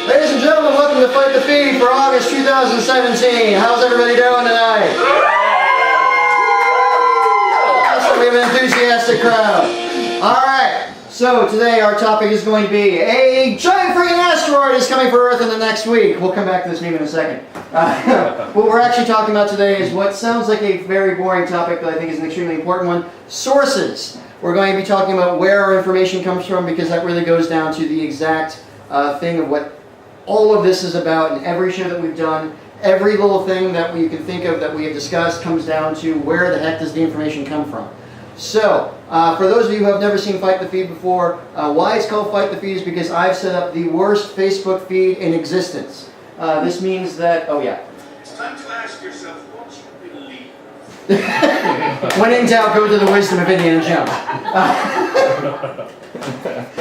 Ladies and gentlemen, welcome to Fight the Feed for August 2017. How's everybody doing tonight? Awesome, we have an enthusiastic crowd. Alright, so today our topic is going to be a giant freaking asteroid is coming for Earth in the next week. We'll come back to this meme in a second. What we're actually talking about today is what sounds like a very boring topic, but I think is an extremely important one. Sources. We're going to be talking about where our information comes from, because that really goes down to the exact thing of what all of this is about. And every show that we've done, every little thing that you can think of that we have discussed comes down to where the heck does the information come from. So, for those of you who have never seen Fight the Feed before, why it's called Fight the Feed is because I've set up the worst Facebook feed in existence. This means that, oh yeah. It's time to ask yourself what you believe. When in doubt, go to the wisdom of Indiana Jones.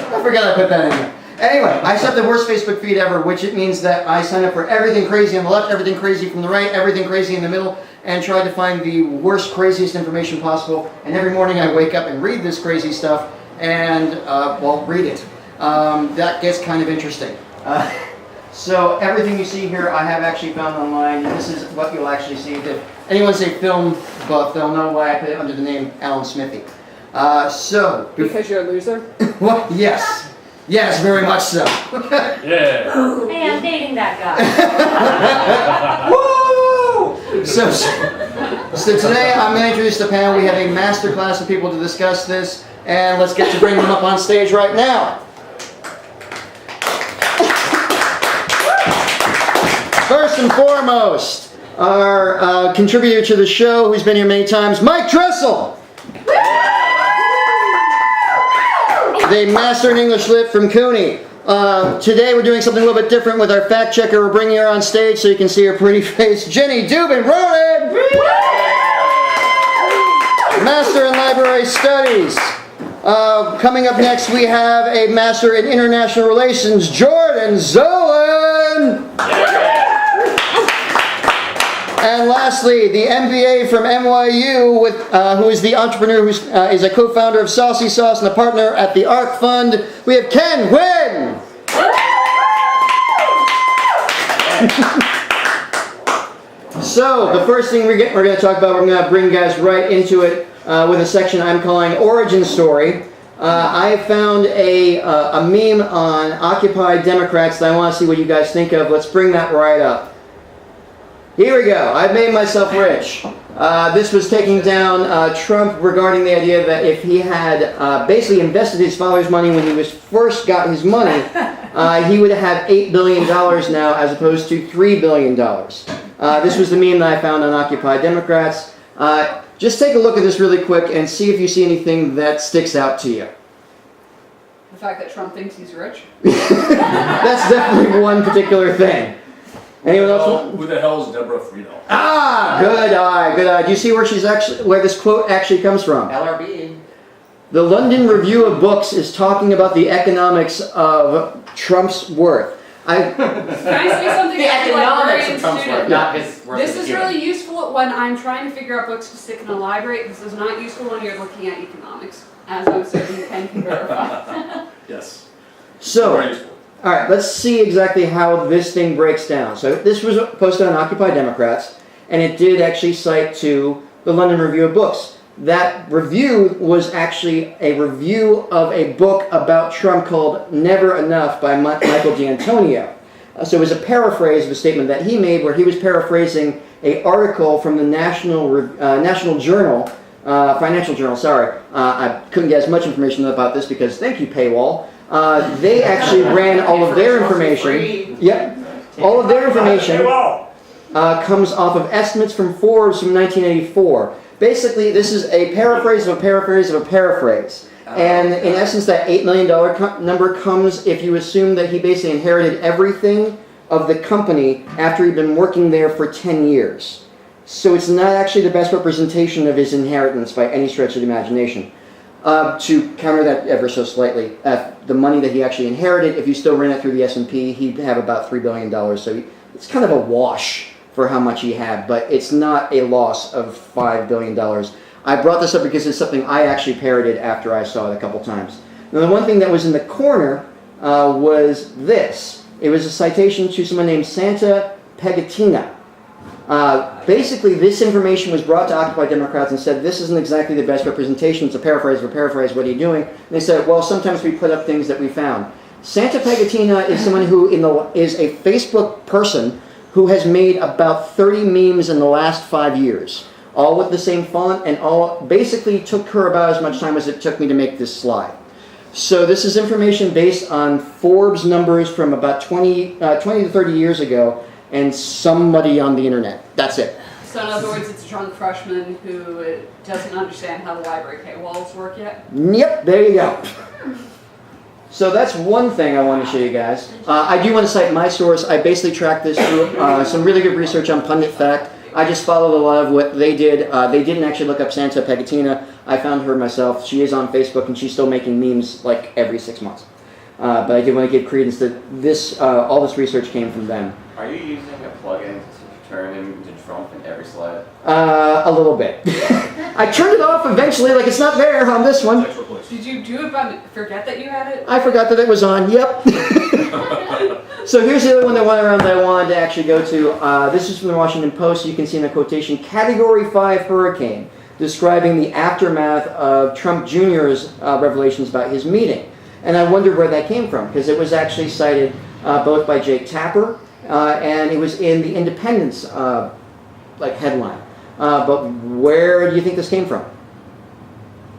I forgot I put that in there. Anyway, I set the worst Facebook feed ever, which it means that I sign up for everything crazy on the left, everything crazy from the right, everything crazy in the middle, and try to find the worst, craziest information possible. And every morning I wake up and read this crazy stuff, and, well, read it. That gets kind of interesting. So everything you see here I have actually found online, and this is what you'll actually see. If anyone say film buff, they'll know why I put it under the name Alan Smithy. Because you're a loser? What? Yes. Yes, very much so. Yeah. Hey, I'm dating that guy. Woo! So today I'm going to introduce the panel. We have a master class of people to discuss this, and let's get to bring them up on stage right now. First and foremost, our contributor to the show, who's been here many times, Mike Dressel. The master in English Lit from CUNY. Today we're doing something a little bit different with our fact checker. We're bringing her on stage so you can see her pretty face. Jenny Dubin Ronan! Master in Library Studies. Coming up next we have a Master in International Relations, Jordan Zolan! And lastly, the MBA from NYU, who is the entrepreneur, who is a co-founder of Saucy Sauce and a partner at the ARC Fund. We have Ken Nguyen. So, the first thing we're going to talk about, we're going to bring you guys right into it with a section I'm calling Origin Story. I found a meme on Occupy Democrats that I want to see what you guys think of. Let's bring that right up. Here we go. I've made myself rich. This was taking down Trump regarding the idea that if he had basically invested his father's money when he was first got his money, he would have $8 billion now as opposed to $3 billion. This was the meme that I found on Occupy Democrats. Just take a look at this really quick and see if you see anything that sticks out to you. The fact that Trump thinks he's rich? That's definitely one particular thing. Anyone else? Who the hell is Deborah Friedel? Ah, good eye, good eye. Do you see where where this quote actually comes from? LRB. The London Review of Books is talking about the economics of Trump's worth. Can I say something? The economics of Trump's worth, not his worth. This as a is human. really useful when I'm trying to figure out books to stick in a library. This is not useful when you're looking at economics, as I'm certain Ken can verify. Yes. So, Very useful. all right, let's see exactly how this thing breaks down. So this was posted on Occupy Democrats, and it did actually cite to the London Review of Books. That review was actually a review of a book about Trump called Never Enough by Michael D'Antonio. So it was a paraphrase of a statement that he made where he was paraphrasing an article from the National Journal, Financial Journal, sorry. I couldn't get as much information about this because, thank you, paywall. They actually ran all of their information. Yep. All of their information comes off of estimates from Forbes from 1984. Basically, this is a paraphrase of a paraphrase of a paraphrase. And in essence, that $8 million number comes if you assume that he basically inherited everything of the company after he'd been working there for 10 years. So it's not actually the best representation of his inheritance by any stretch of the imagination. To counter that ever so slightly, the money that he actually inherited, if you still ran it through the S&P, he'd have about $3 billion. So it's kind of a wash for how much he had, but it's not a loss of $5 billion. I brought this up because it's something I actually parroted after I saw it a couple times. Now, the one thing that was in the corner was this. It was a citation to someone named Santa Pegatina. Basically, this information was brought to Occupy Democrats and said, this isn't exactly the best representation. It's a paraphrase of a paraphrase. What are you doing? And they said, well, sometimes we put up things that we found. Santa Pegatina is someone who is a Facebook person who has made about 30 memes in the last 5 years, all with the same font, and all basically took her about as much time as it took me to make this slide. So this is information based on Forbes numbers from about 20 to 30 years ago, and somebody on the internet. That's it. So in other words, it's a drunk freshman who doesn't understand how the library paywalls work yet. Yep, there you go. So that's one thing I want to show you guys. I do want to cite my source. I basically tracked this through some really good research on Pundit Fact. I just followed a lot of what they did. They didn't actually look up Santa Pegatina. I found her myself. She is on Facebook, and she's still making memes like every 6 months. But I did want to give credence that this, all this research came from them. Are you using a plugin to turn him into Trump in every slide? A little bit. I turned it off eventually, like it's not there on this one. Did you do it but forget that you had it? I forgot that it was on, yep. So here's the other one that went around that I wanted to actually go to. This is from the Washington Post. You can see in the quotation, Category 5 hurricane, describing the aftermath of Trump Jr.'s revelations about his meeting. And I wondered where that came from, because it was actually cited both by Jake Tapper, and it was in the Independence headline. But where do you think this came from?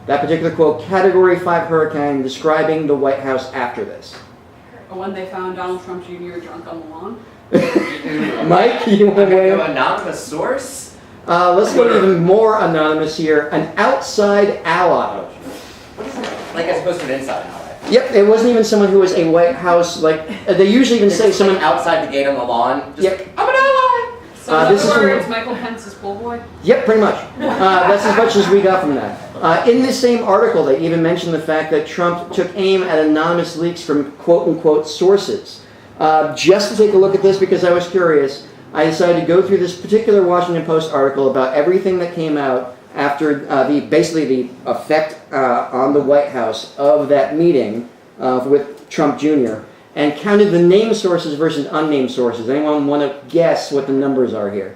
That particular quote, Category 5 hurricane, describing the White House after this. When they found Donald Trump Jr. drunk on the lawn? Mike, you want to weigh in? Anonymous source? Let's go even more anonymous here. An outside ally. What is it? Like as opposed to an inside ally? Yep, it wasn't even someone who was a White House, they usually even say someone... outside the gate on the lawn? Just, Yep. I'm an ally! So in this is other from- words, Michael Pence's pool boy? Yep, pretty much. That's as much as we got from that. In this same article, they even mentioned the fact that Trump took aim at anonymous leaks from quote-unquote sources. Just to take a look at this, because I was curious, I decided to go through this particular Washington Post article about everything that came out after basically the effect on the White House of that meeting with Trump Jr., and counted the named sources versus unnamed sources. Anyone want to guess what the numbers are here?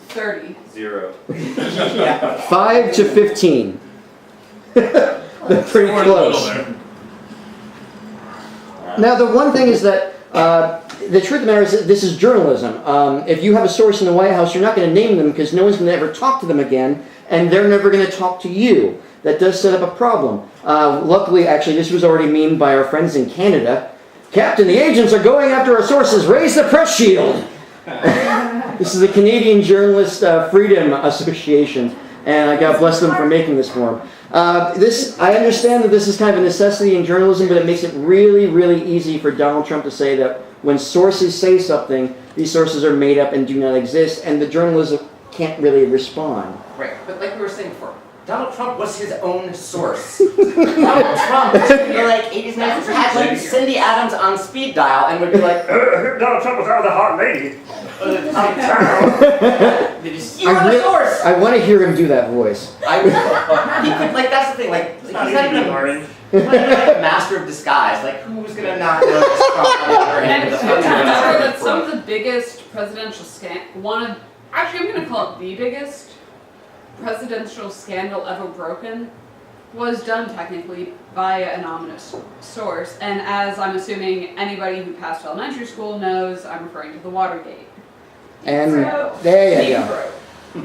30. 0. 5 to 15. They're pretty close. Now, the one thing is that the truth of the matter is that this is journalism. If you have a source in the White House, you're not going to name them because no one's going to ever talk to them again, and they're never going to talk to you. That does set up a problem. Luckily, actually, this was already memed by our friends in Canada. Captain, the agents are going after our sources. Raise the press shield. This is the Canadian Journalist Freedom Association, and God bless them for making this form. I understand that this is kind of a necessity in journalism, but it makes it really, really easy for Donald Trump to say that when sources say something, these sources are made up and do not exist, and the journalism can't really respond. Right, but like we were saying before, Donald Trump was his own source. Donald Trump, like 80s, 90s, had like Cindy Adams on speed dial and would be like, Donald Trump was out with a hot lady. You're the source! I want to hear him do that voice. He could, like, that's the thing, like, he's not even a master of disguise. Like, who's gonna not know this Trump on the other And end of the remember country? that some of the biggest presidential actually I'm going to call it the biggest presidential scandal ever broken was done technically by an anonymous source. And as I'm assuming anybody who passed elementary school knows, I'm referring to the Watergate. And So, there you go.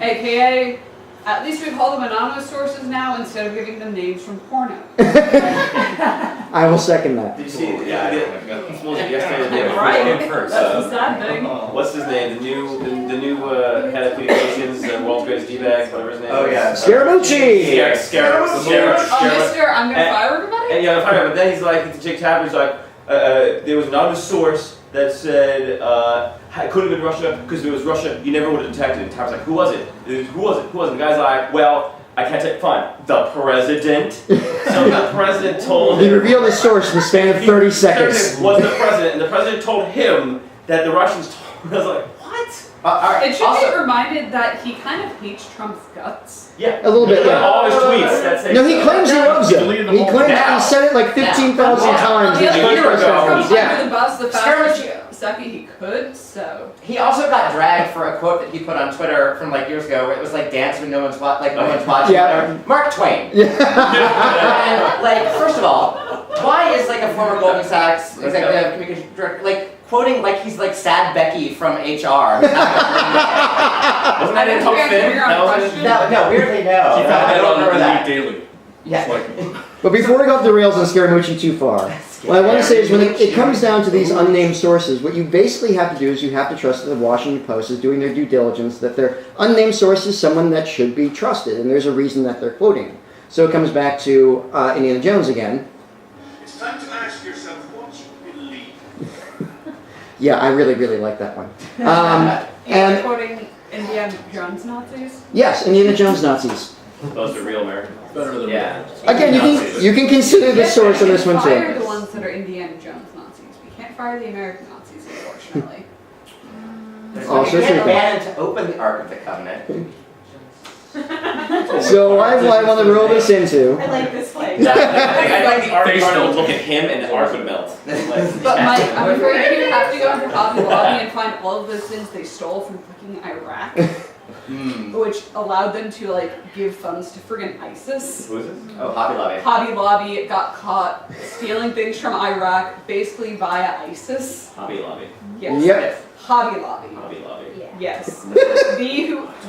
AKA, at least we call them anonymous sources now instead of giving them names from porno. I will second that. Did you see? Yeah, Yesterday, the day before. Right. First. That's the sad thing. What's his name? The new head of communications, the world's greatest d-bag, whatever his name is. Oh, yeah. Scaramucci! Oh, mister, I'm going to fire everybody? And yeah, fire. But then he's like, Jake Tapper's like, there was an anonymous source that said it couldn't have been Russia because if it was Russia, you never would have detected it. Tapper's like, who was it? Who was it? And the guy's like, well, I can't take. Fine, the president. So the president told He him. revealed his source in the span of 30 seconds. Was the president, and the president told him that the Russians told him. I was like, what? All right. It should also, be reminded that he kind of hates Trump's guts. Yeah. A little bit, yeah. All his tweets that say No, he so. claims he loves He him. deleted them He all. claims Now. he said it like 15,000 Yeah. times. The in other his year press ago, conference. Trump Yeah. under the bus the Skirmish- fastest second he could, so. he also got dragged for a quote that he put on Twitter from like years ago, where it was like "dance when no one's watching." Yeah. Whatever. Mark Twain. Yeah. And like, first of all, why is like a former Goldman Sachs executive communications director like quoting like he's like Sad Becky from HR? Wasn't that in Huck Finn? That was in- No, weirdly no. He No, found I it don't on remember the that. Daily. Yeah. But before we go off the rails and Scaramucci too far, what I want to say is when it comes down to these unnamed sources, what you basically have to do is you have to trust that the Washington Post is doing their due diligence, that their unnamed source is someone that should be trusted, and there's a reason that they're quoting. So it comes back to Indiana Jones again. It's time to ask yourself what you believe. Yeah, I really, really like that one. And And quoting Indiana Jones Nazis. yes, Indiana Jones Nazis. Those are real Americans. Better than Yeah. Again, you can consider the source on this one Fire too. the ones that are Indiana Jones Nazis. We can't fire the American Nazis, unfortunately. Also you can't true. ban him to open the Ark of the Covenant. So what I want to roll this into. I like this place. I like the Ark Face would melt. look at him and the Ark would melt. Like, But Mike, I'm afraid you have to go into Hobby Lobby and find all of those things they stole from fucking Iraq, which allowed them to like give funds to friggin' ISIS. who is this? Oh, Hobby Lobby. Hobby Lobby got caught stealing things from Iraq, basically via ISIS. Hobby Lobby. Yes. Yep. Hobby Lobby. Hobby Lobby. Yeah. Yes.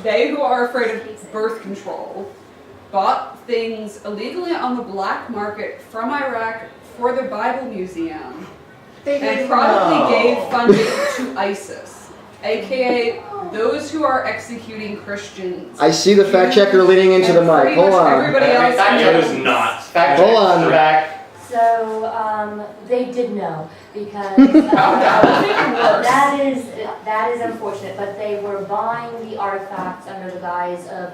They who are afraid of birth control bought things illegally on the black market from Iraq for the Bible Museum and probably gave funding to ISIS, aka those who are executing Christians. I see the fact checker leaning into the And mic. pretty Hold much on. everybody else Fact It check. was not. Fact Hold check. on. Back. So, they did know because that is unfortunate, but they were buying the artifacts under the guise of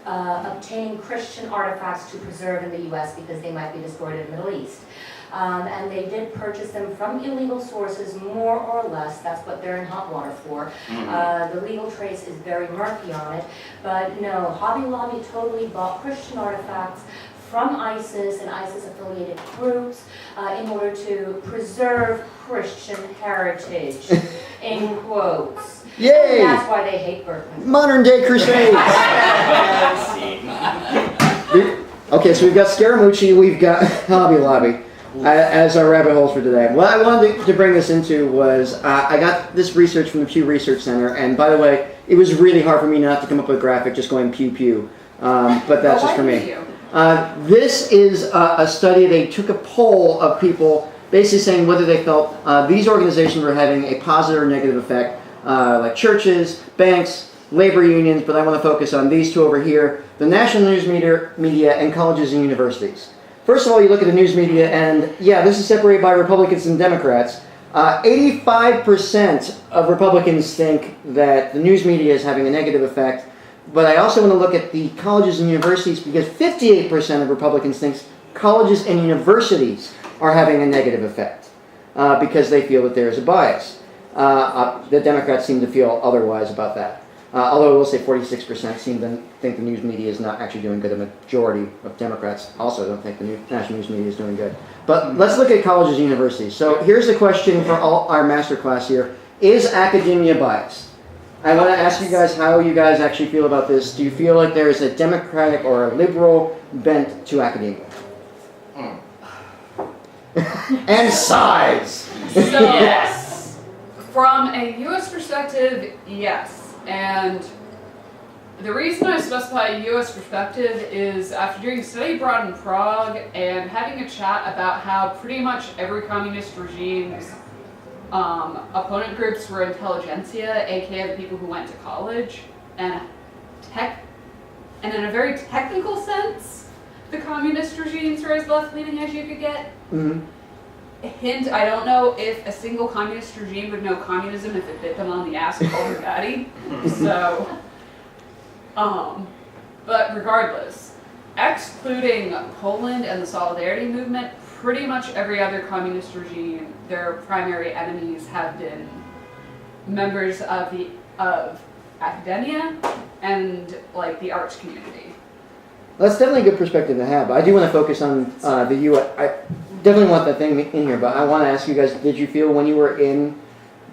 obtaining Christian artifacts to preserve in the U.S. because they might be destroyed in the Middle East. And they did purchase them from illegal sources, more or less. That's what they're in hot water for. The legal trace is very murky on it. But no, Hobby Lobby totally bought Christian artifacts from ISIS and ISIS-affiliated groups in order to preserve Christian heritage, in quotes. Yay! That's why they hate Berkman. Modern day crusades. Okay, so we've got Scaramucci, we've got Hobby Lobby as our rabbit holes for today. What I wanted to bring this into was I got this research from the Pew Research Center, and by the way, it was really hard for me not to come up with a graphic just going pew pew, but that's just for me. This is a study. They took a poll of people basically saying whether they felt these organizations were having a positive or negative effect, like churches, banks, labor unions, but I want to focus on these two over here, the national news media and colleges and universities. First of all, you look at the news media, and yeah, this is separated by Republicans and Democrats. 85% of Republicans think that the news media is having a negative effect, but I also want to look at the colleges and universities because 58% of Republicans think colleges and universities are having a negative effect because they feel that there is a bias. The Democrats seem to feel otherwise about that. Although I will say 46% seem to think the news media is not actually doing good. A majority of Democrats also don't think the national news media is doing good. But let's look at colleges and universities. So here's the question for all our master class here. Is academia biased? I want to ask you guys how you guys actually feel about this. Do you feel like there is a democratic or a liberal bent to academia? And size! So, from a U.S. perspective, yes. And the reason I specify a U.S. perspective is after doing a study abroad in Prague and having a chat about how pretty much every communist regime's opponent groups were intelligentsia, aka the people who went to college, and in a very technical sense, the communist regimes are as left-leaning as you could get. Mm-hmm. Hint, I don't know if a single communist regime would know communism if it bit them on the ass and called them daddy. So, but regardless, excluding Poland and the Solidarity movement, pretty much every other communist regime, their primary enemies have been members of the of academia and like the arts community. That's definitely a good perspective to have. But I do want to focus on the U.S. I definitely want that thing in here, but I want to ask you guys: did you feel when you were in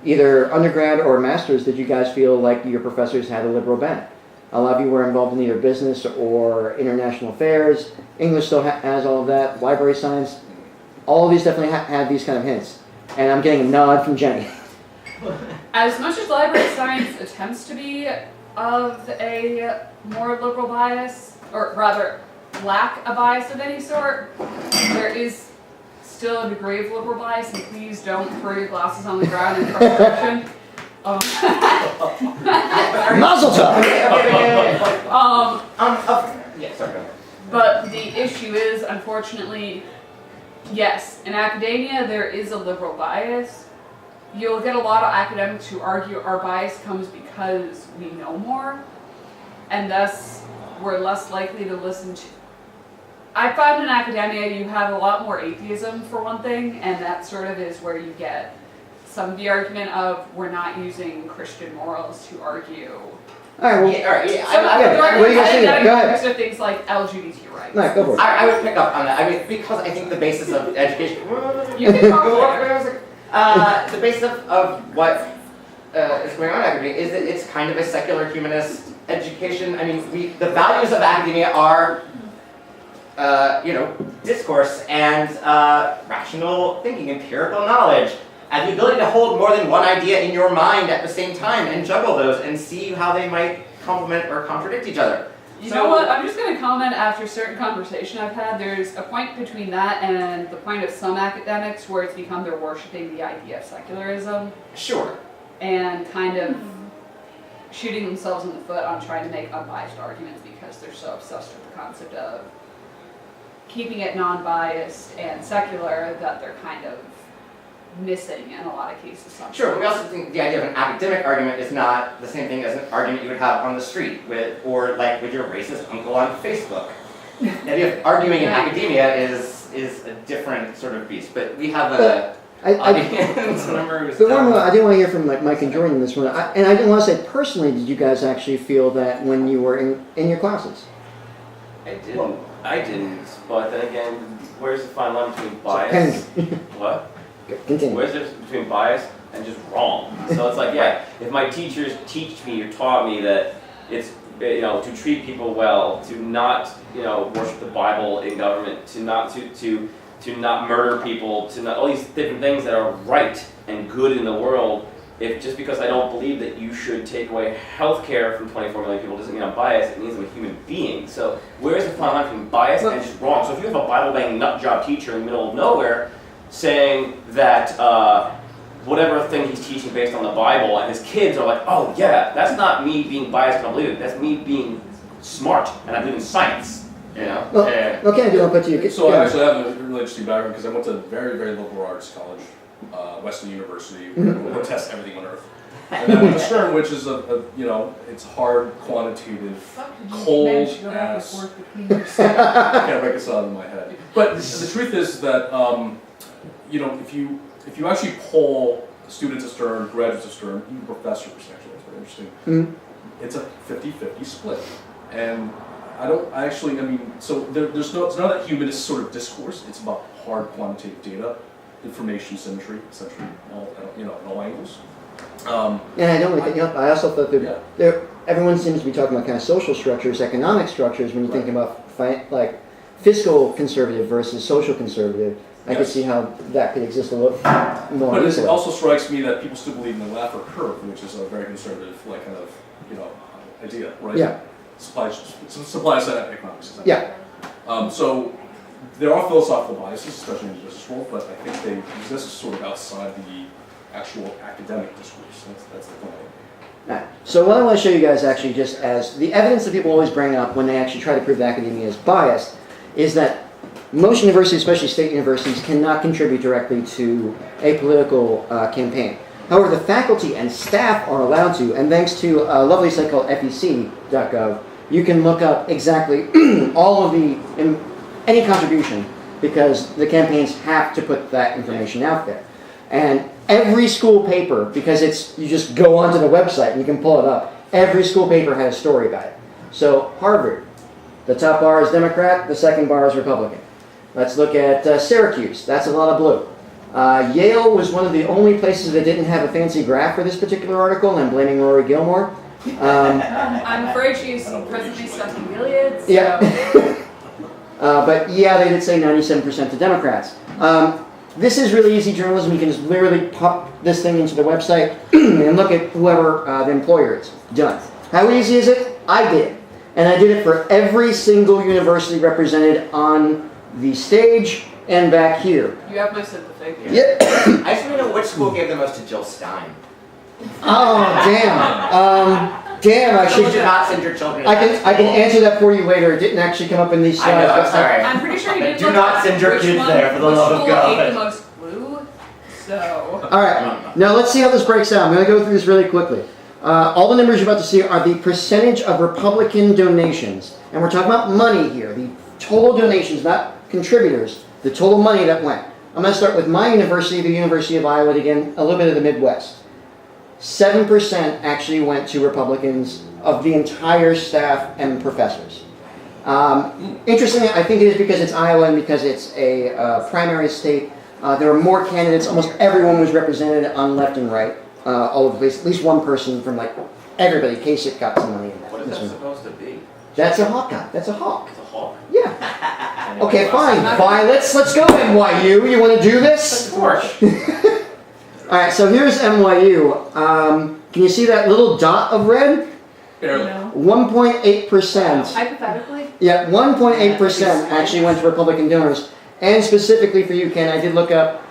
either undergrad or master's, did you guys feel like your professors had a liberal bent? A lot of you were involved in either business or international affairs. English still has all of that. Library science. All of these definitely had these kind of hints. And I'm getting a nod from Jenny. As much as library science attempts to be of a more liberal bias, or rather lack a bias of any sort, there is still a degree of liberal bias, and please don't throw your glasses on the ground in frustration. Mazel tov! Yeah, sorry, go ahead. But the issue is, unfortunately, yes, in academia there is a liberal bias. You'll get a lot of academics who argue our bias comes because we know more, and thus we're less likely to listen to. I find in academia you have a lot more atheism for one thing, and that sort of is where you get some of the argument of we're not using Christian morals to argue. All right, well, Yeah, all right, yeah, Some of the what are you guys thinking? Go ahead. arguments are things like LGBT rights. no, go for it. I would pick up on that. I mean, because I think the basis of education. You can talk about it. The basis of what is going on in academia is that it's kind of a secular humanist education. I mean, the values of academia are, discourse and rational thinking, empirical knowledge, and the ability to hold more than one idea in your mind at the same time and juggle those and see how they might complement or contradict each other. You know what? I'm just going to comment after a certain conversation I've had. There's a point between that and the point of some academics where it's become they're worshiping the idea of secularism Sure. and kind of shooting themselves in the foot on trying to make unbiased arguments because they're so obsessed with the concept of keeping it non-biased and secular that they're kind of missing in a lot of cases. Sometimes. Sure, but we also think the idea of an academic argument is not the same thing as an argument you would have on the street with your racist uncle on Facebook. The idea of arguing in academia is a different sort of beast. But we have a audience member who's The one I didn't want to hear from Mike and Jordan this one, and I didn't want to say personally, did you guys actually feel that when you were in your classes? I didn't. But then again, where's the fine line between bias? Henry. What? Continue. Where's the difference between bias and just wrong? So it's like, yeah, if my teachers teach me or taught me that it's, to treat people well, to not, worship the Bible in government, to not murder people, to not all these different things that are right and good in the world. If just because I don't believe that you should take away health care from 24 million people doesn't mean I'm biased, it means I'm a human being. So where's the fine line between bias and just wrong? So if you have a Bible-banging nut job teacher in the middle of nowhere saying that whatever thing he's teaching based on the Bible, and his kids are like, oh yeah, that's not me being biased and I believe it, that's me being smart and I believe in science. Well, okay, I do want to put to you. So I actually have a really interesting background because I went to a very, very liberal arts college, Western University, where we'll test everything on earth. And then I went to Stern, which is it's hard, quantitative, cold ass. I can't make it out in my head. But the truth is that if you actually poll students at Stern, graduates at Stern, even professors, actually, that's very interesting. It's a 50-50 split, and so it's not that humanist sort of discourse. It's about hard quantitative data, information symmetry, essentially, in all angles. And I don't think, I also thought that everyone seems to be talking about kind of social structures, economic structures, when you're thinking about fiscal conservative versus social conservative. I could see how that could exist a little more. But it easily. also strikes me that people still believe in the Laffer curve, which is a very conservative, idea, right? Yeah. Supply side economics. Essentially. Yeah. So there are philosophical biases, especially in the business world, but I think they exist sort of outside the actual academic discourse. That's the point. Right. So what I want to show you guys actually just as the evidence that people always bring up when they actually try to prove that academia is biased is that most universities, especially state universities, cannot contribute directly to a political campaign. However, the faculty and staff are allowed to, and thanks to a lovely site called fec.gov, you can look up exactly all of any contribution because the campaigns have to put that information out there. And every school paper, because you just go onto the website and you can pull it up. Every school paper had a story about it. So Harvard, the top bar is Democrat, the second bar is Republican. Let's look at Syracuse. That's a lot of blue. Yale was one of the only places that didn't have a fancy graph for this particular article, and I'm blaming Rory Gilmore. I'm afraid she's presently stuck in Gilead. So. Yeah. But yeah, they did say 97% to Democrats. This is really easy journalism. You can just literally pop this thing into the website and look at whoever the employer is. Done. How easy is it? I did. And I did it for every single university represented on the stage and back here. You have my sympathy. Yeah. I just want to know which school gave the most to Jill Stein. Oh, damn. Damn, I Someone should... do not send your children to I that can school. answer that for you later. It didn't actually come up in these I slides. know, I'm but sorry. I'm pretty sure you did. Do look not up send your which kids one- there, for the love of which school God. ate the most glue. So. All right, now let's see how this breaks down. I'm going to go through this really quickly. All the numbers you're about to see are the percentage of Republican donations. And we're talking about money here, the total donations, not contributors, the total money that went. I'm going to start with my university, the University of Iowa, again, a little bit of the Midwest. 7% actually went to Republicans of the entire staff and professors. Interestingly, I think it is because it's Iowa and because it's a primary state. There were more candidates. Almost everyone was represented on left and right. All of at least one person from like everybody. Kasich got some money in that. What is that supposed to be? That's a Hawkeye. That's a hawk. It's a hawk. Yeah. Okay, fine. Fine. Let's go NYU. You want to do this? Of course. All right. So here's NYU. Can you see that little dot of red? Barely. 1.8%. Hypothetically. Yeah, 1.8% actually went to Republican donors. And specifically for you, Ken, I did look up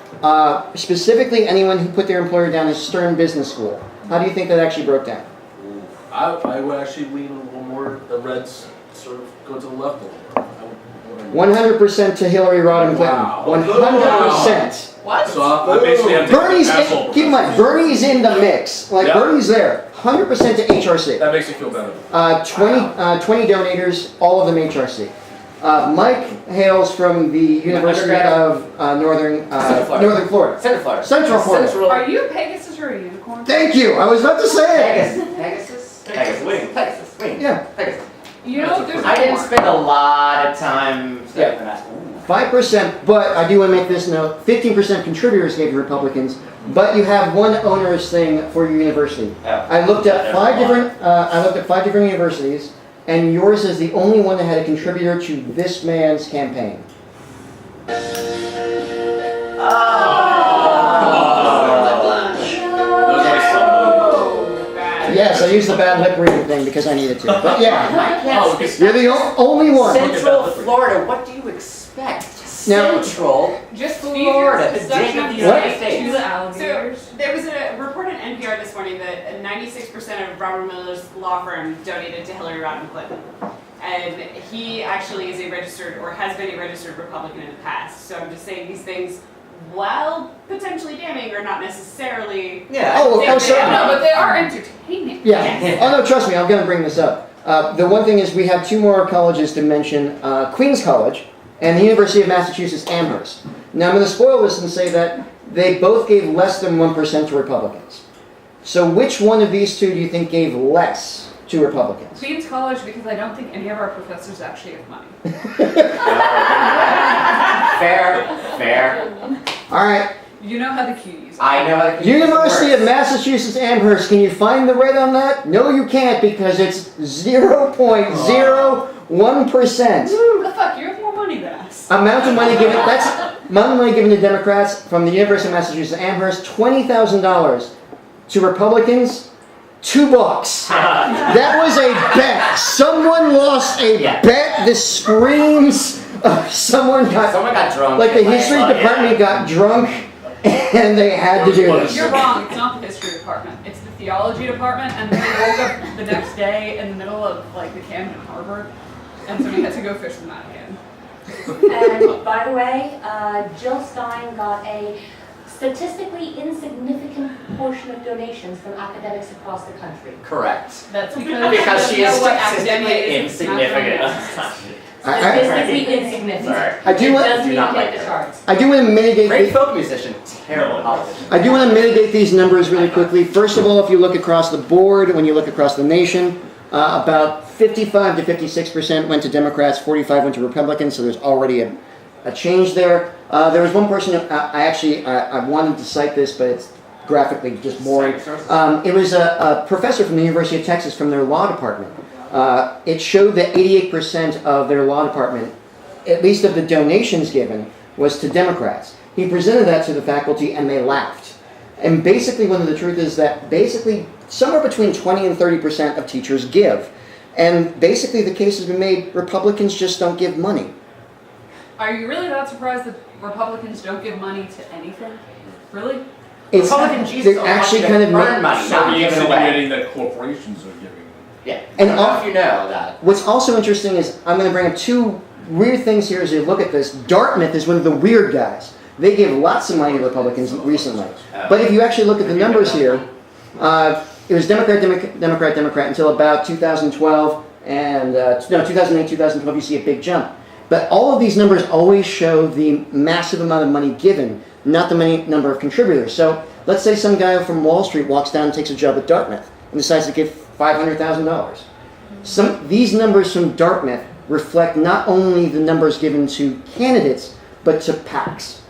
specifically anyone who put their employer down as Stern Business School. How do you think that actually broke down? I would actually lean a little more, the Reds sort of go to the left a little bit. 100% to Hillary Rodham Clinton. Wow. 100%. What? So I basically have to Bernie's asshole in, keep in mind, Bernie's in the mix. Like, Yeah. Bernie's there. 100% to HRC. That makes me feel better. 20 donators, all of them HRC. Mike hails from the University of Northern Florida. Central Florida. Central Florida. Are you a Pegasus or a unicorn? Thank you. I was about to say it. Pegasus. Wing. Pegasus. Wing. Yeah. Pegasus. You know, there's I didn't more. spend a lot of time studying that. 5%, but I do want to make this note, 15% contributors gave to Republicans, but you have one onerous thing for your university. I looked at five different universities, and yours is the only one that had a contributor to this man's campaign. Yes, I used the bad lip reading thing because I needed to, but yeah, Oh, you're the only one. Central Florida, what do you expect? Now- Central Just Florida, feed the dick your of the perception United States. to the alligators. So there was a report on NPR this morning that 96% of Robert Mueller's law firm donated to Hillary Rodham Clinton. And he actually is a registered, or has been a registered Republican in the past. So I'm just saying these things, while potentially damning, are not necessarily... Yeah. Oh, Yeah, certainly. No, but they are entertaining. Yeah. Oh no, trust me, I'm going to bring this up. The one thing is we have two more colleges to mention, Queens College and the University of Massachusetts Amherst. Now I'm going to spoil this and say that they both gave less than 1% to Republicans. So which one of these two do you think gave less to Republicans? Queens College, because I don't think any of our professors actually have money. Fair. All right, You know how the cuties are. I know how the University of works. Massachusetts Amherst, can you find the red on that? No, you can't because it's 0.01%. Who the fuck? You have more money than us. Amount of money given, that's amount of money given to Democrats from the University of Massachusetts Amherst, $20,000. To Republicans, $2. That was a bet. Someone lost a Yeah. bet. This screams someone Got drunk. like the history department got drunk and they had to do this. You're wrong. It's not the history department. It's the theology department, and then we woke up the next day in the middle of like the Camden Harbor, and so we had to go fish them out again. And by the way, Jill Stein got a statistically insignificant portion of donations from academics across the country. Correct. That's because Because she know is what academia statistically is. It's not insignificant. mathematics. Statistically insignificant. Sorry. I do It want- doesn't Do not even like hit the her. charts. I do want to mitigate. Great folk musician, terrible politician. I do want to mitigate these numbers really quickly. First of all, if you look across the board, when you look across the nation, about 55 to 56% went to Democrats, 45 went to Republicans, so there's already a change there. There was one person, I wanted to cite this, but it's graphically just boring. It was a professor from the University of Texas from their law department. It showed that 88% of their law department, at least of the donations given, was to Democrats. He presented that to the faculty and they laughed. And basically, one of the truth is that basically somewhere between 20 and 30% of teachers give. And basically the case has been made, Republicans just don't give money. Are you really that surprised that Republicans don't give money to anything? Really? It's, Republican Jesus they're wants actually you to kind of earn money, So not are you give it away. insinuating that corporations are giving them? Yeah. And I don't know all- if you know that. What's also interesting is, I'm going to bring up two weird things here as you look at this. Dartmouth is one of the weird guys. They give lots of money to Republicans recently. But if you actually look at the numbers here, it was Democrat until about 2012, and 2008, 2012, you see a big jump. But all of these numbers always show the massive amount of money given, not the number of contributors. So let's say some guy from Wall Street walks down and takes a job at Dartmouth and decides to give $500,000. These numbers from Dartmouth reflect not only the numbers given to candidates, but to PACs.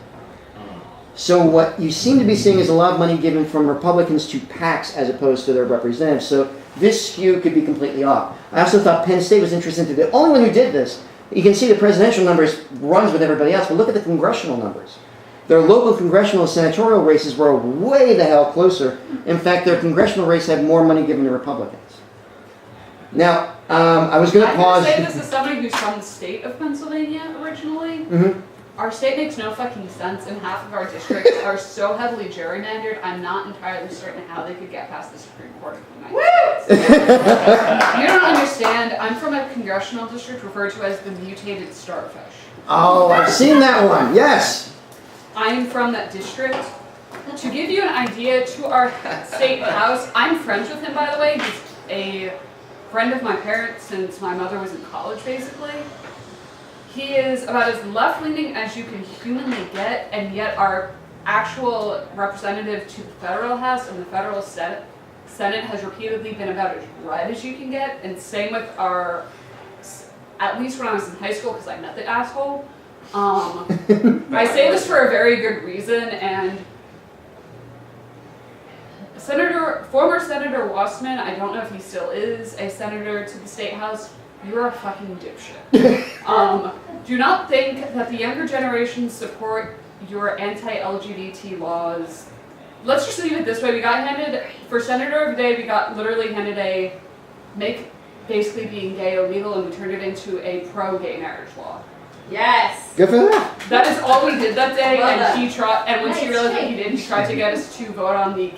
So what you seem to be seeing is a lot of money given from Republicans to PACs as opposed to their representatives. So this skew could be completely off. I also thought Penn State was interesting. The only one who did this, you can see the presidential numbers runs with everybody else, but look at the congressional numbers. Their local congressional and senatorial races were way the hell closer. In fact, their congressional race had more money given to Republicans. Now, I was going to I pause. can say this as somebody who's from the state of Pennsylvania originally. Mhm. Our state makes no fucking sense, and half of our districts are so heavily gerrymandered, I'm not entirely certain how they could get past the Supreme Court of the United States. You don't understand, I'm from a congressional district referred to as the mutated starfish. Oh, I've seen that one. Yes. I am from that district. To give you an idea, to our state house, I'm friends with him, by the way. He's a friend of my parents since my mother was in college, basically. He is about as left-leaning as you can humanly get, and yet our actual representative to the federal house and the federal senate has repeatedly been about as red as you can get, and same with our, at least when I was in high school, because I met the asshole. I say this for a very good reason, and former Senator Wasserman, I don't know if he still is a senator to the state house, you're a fucking dipshit. Do not think that the younger generation support your anti-LGBT laws. Let's just leave it this way. We got handed, for Senator of the Day, we got literally handed a make basically being gay illegal, and we turned it into a pro-gay marriage law. Yes. Good for that. That is all we did that day, Well and done. he tried. And once he Nice realized that shake. he did, he tried to get us to vote on the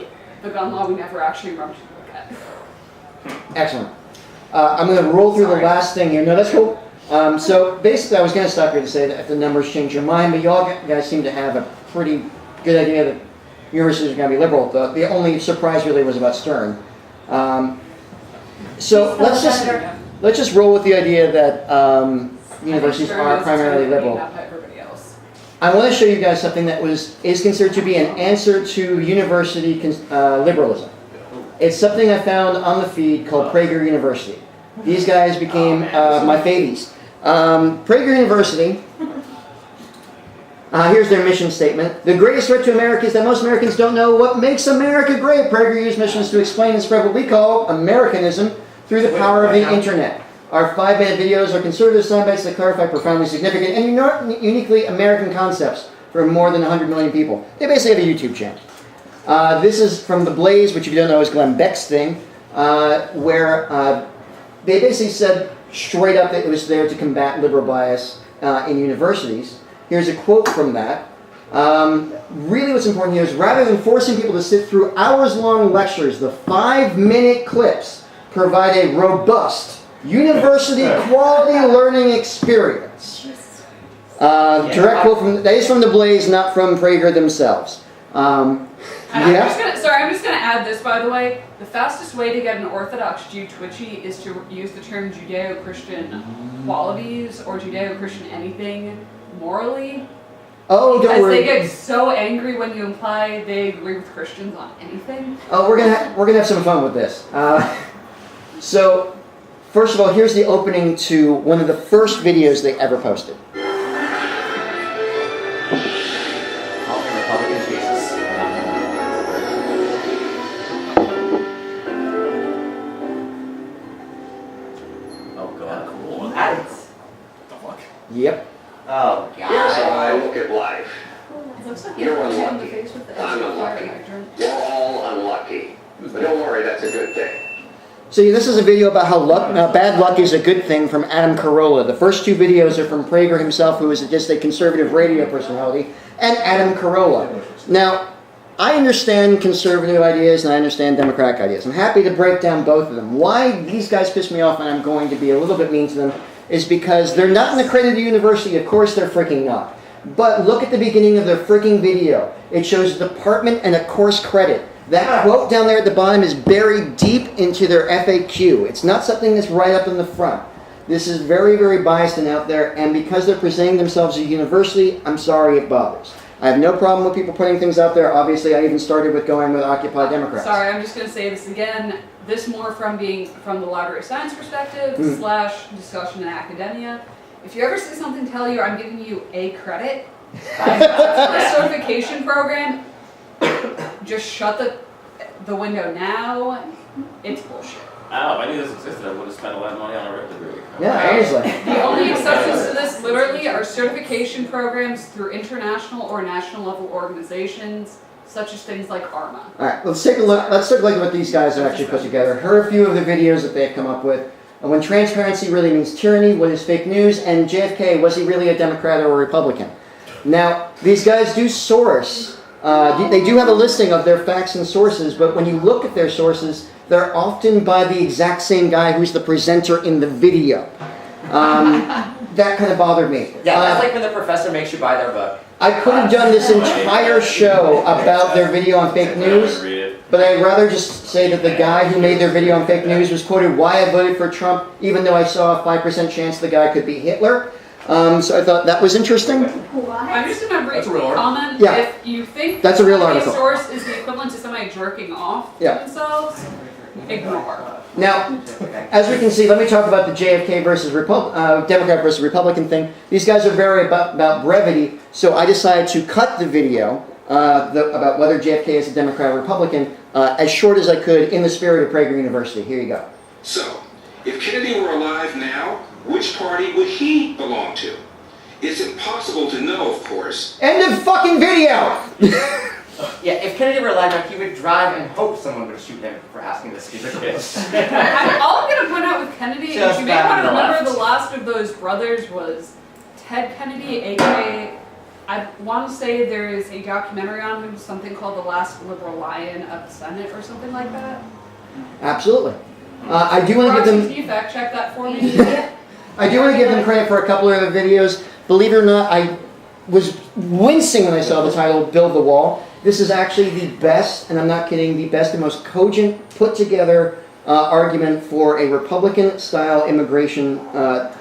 gun law we never actually remembered to look at. Excellent. I'm going to roll through Sorry. the last thing here. No, that's cool. So basically, I was going to stop here to say that if the numbers change your mind, but you all guys seem to have a pretty good idea that universities are going to be liberal. The only surprise really was about Stern. So let's just roll with the idea that universities are primarily liberal. Not by everybody else. I want to show you guys something that is considered to be an answer to university liberalism. It's something I found on the feed called Prager University. These guys became my favies. Prager University, here's their mission statement. The greatest threat to America is that most Americans don't know what makes America great. Prager used missions to explain and spread what we call Americanism through the power of the internet. Our 5-minute videos are conservative soundbites that clarify profoundly significant and uniquely American concepts for more than 100 million people. They basically have a YouTube channel. This is from The Blaze, which if you don't know is Glenn Beck's thing, where they basically said straight up that it was there to combat liberal bias in universities. Here's a quote from that. Really what's important here is rather than forcing people to sit through hours-long lectures, the 5-minute clips provide a robust, university quality learning experience. Direct quote from, that is from The Blaze, not from Prager themselves. And Yeah. I'm just gonna add this, by the way. The fastest way to get an Orthodox Jew twitchy is to use the term Judeo-Christian qualities or Judeo-Christian anything morally. Oh, don't Because worry. they get so angry when you imply they agree with Christians on anything. Oh, we're gonna have some fun with this. So, first of all, here's the opening to one of the first videos they ever posted. All the Republican Jesus. Oh god. Cool. That's, The fuck? Yep. oh Here's how god. I look at life. It looks like You're hit him in the unlucky. face with the I'm fire unlucky. hydrant. We're all unlucky. But don't worry, that's a good thing. See, this is a video about how bad luck is a good thing from Adam Carolla. The first two videos are from Prager himself, who is just a conservative radio personality, and Adam Carolla. Now, I understand conservative ideas and I understand democratic ideas. I'm happy to break down both of them. Why these guys piss me off and I'm going to be a little bit mean to them is because they're not an accredited university. Of course they're freaking not. But look at the beginning of their freaking video. It shows department and a course credit. That quote down there at the bottom is buried deep into their FAQ. It's not something that's right up in the front. This is very, very biased and out there, and because they're presenting themselves as a university, I'm sorry it bothers. I have no problem with people putting things out there. Obviously, I even started with going with Occupy Democrats. Sorry, I'm just going to say this again. This more from the library of science perspective / discussion in academia. If you ever see something tell you I'm giving you a credit for a certification program, just shut the window now. It's bullshit. Oh, if I knew this existed, I would have spent a lot of money on a Rip degree. Yeah, honestly. The only exceptions to this literally are certification programs through international or national level organizations, such as things like ARMA. All right, let's take a look. Let's take a look at what these guys have actually put together. Heard a few of the videos that they've come up with. When transparency really means tyranny, what is fake news? And JFK, was he really a Democrat or a Republican? Now, these guys do source. They do have a listing of their facts and sources, but when you look at their sources, they're often by the exact same guy who's the presenter in the video. That kind of bothered me. Yeah, that's like when the professor makes you buy their book. I could have done this entire show about their video on fake news, Read it. but I'd rather just say that the guy who made their video on fake news was quoted why I voted for Trump, even though I saw a 5% chance the guy could be Hitler. So I thought that was interesting. I'm just going to That's a real article. comment. Yeah. If you think That's a real somebody's article. source is the equivalent to somebody jerking off to Yeah. themselves, ignore. Now, as we can see, let me talk about the JFK versus Democrat versus Republican thing. These guys are very about brevity, so I decided to cut the video about whether JFK is a Democrat or Republican as short as I could in the spirit of Prager University. Here you go. So, if Kennedy were alive now, which party would he belong to? It's impossible to know, of course. End of fucking video! Yeah, if Kennedy were alive now, he would drive and hope someone would shoot him for asking this stupid question. All I'm going to point out with Kennedy is Just you may back want to to the remember left. the last of those brothers was Ted Kennedy, aka, I want to say there is a documentary on him, something called The Last Liberal Lion of the Senate or something like that. Absolutely. I do want to give Roxy, them. can you fact check that for me? I do want to give them credit for a couple of the videos. Believe it or not, I was wincing when I saw the title "Build the Wall." This is actually the best, and I'm not kidding, the best and most cogent, put together argument for a Republican-style immigration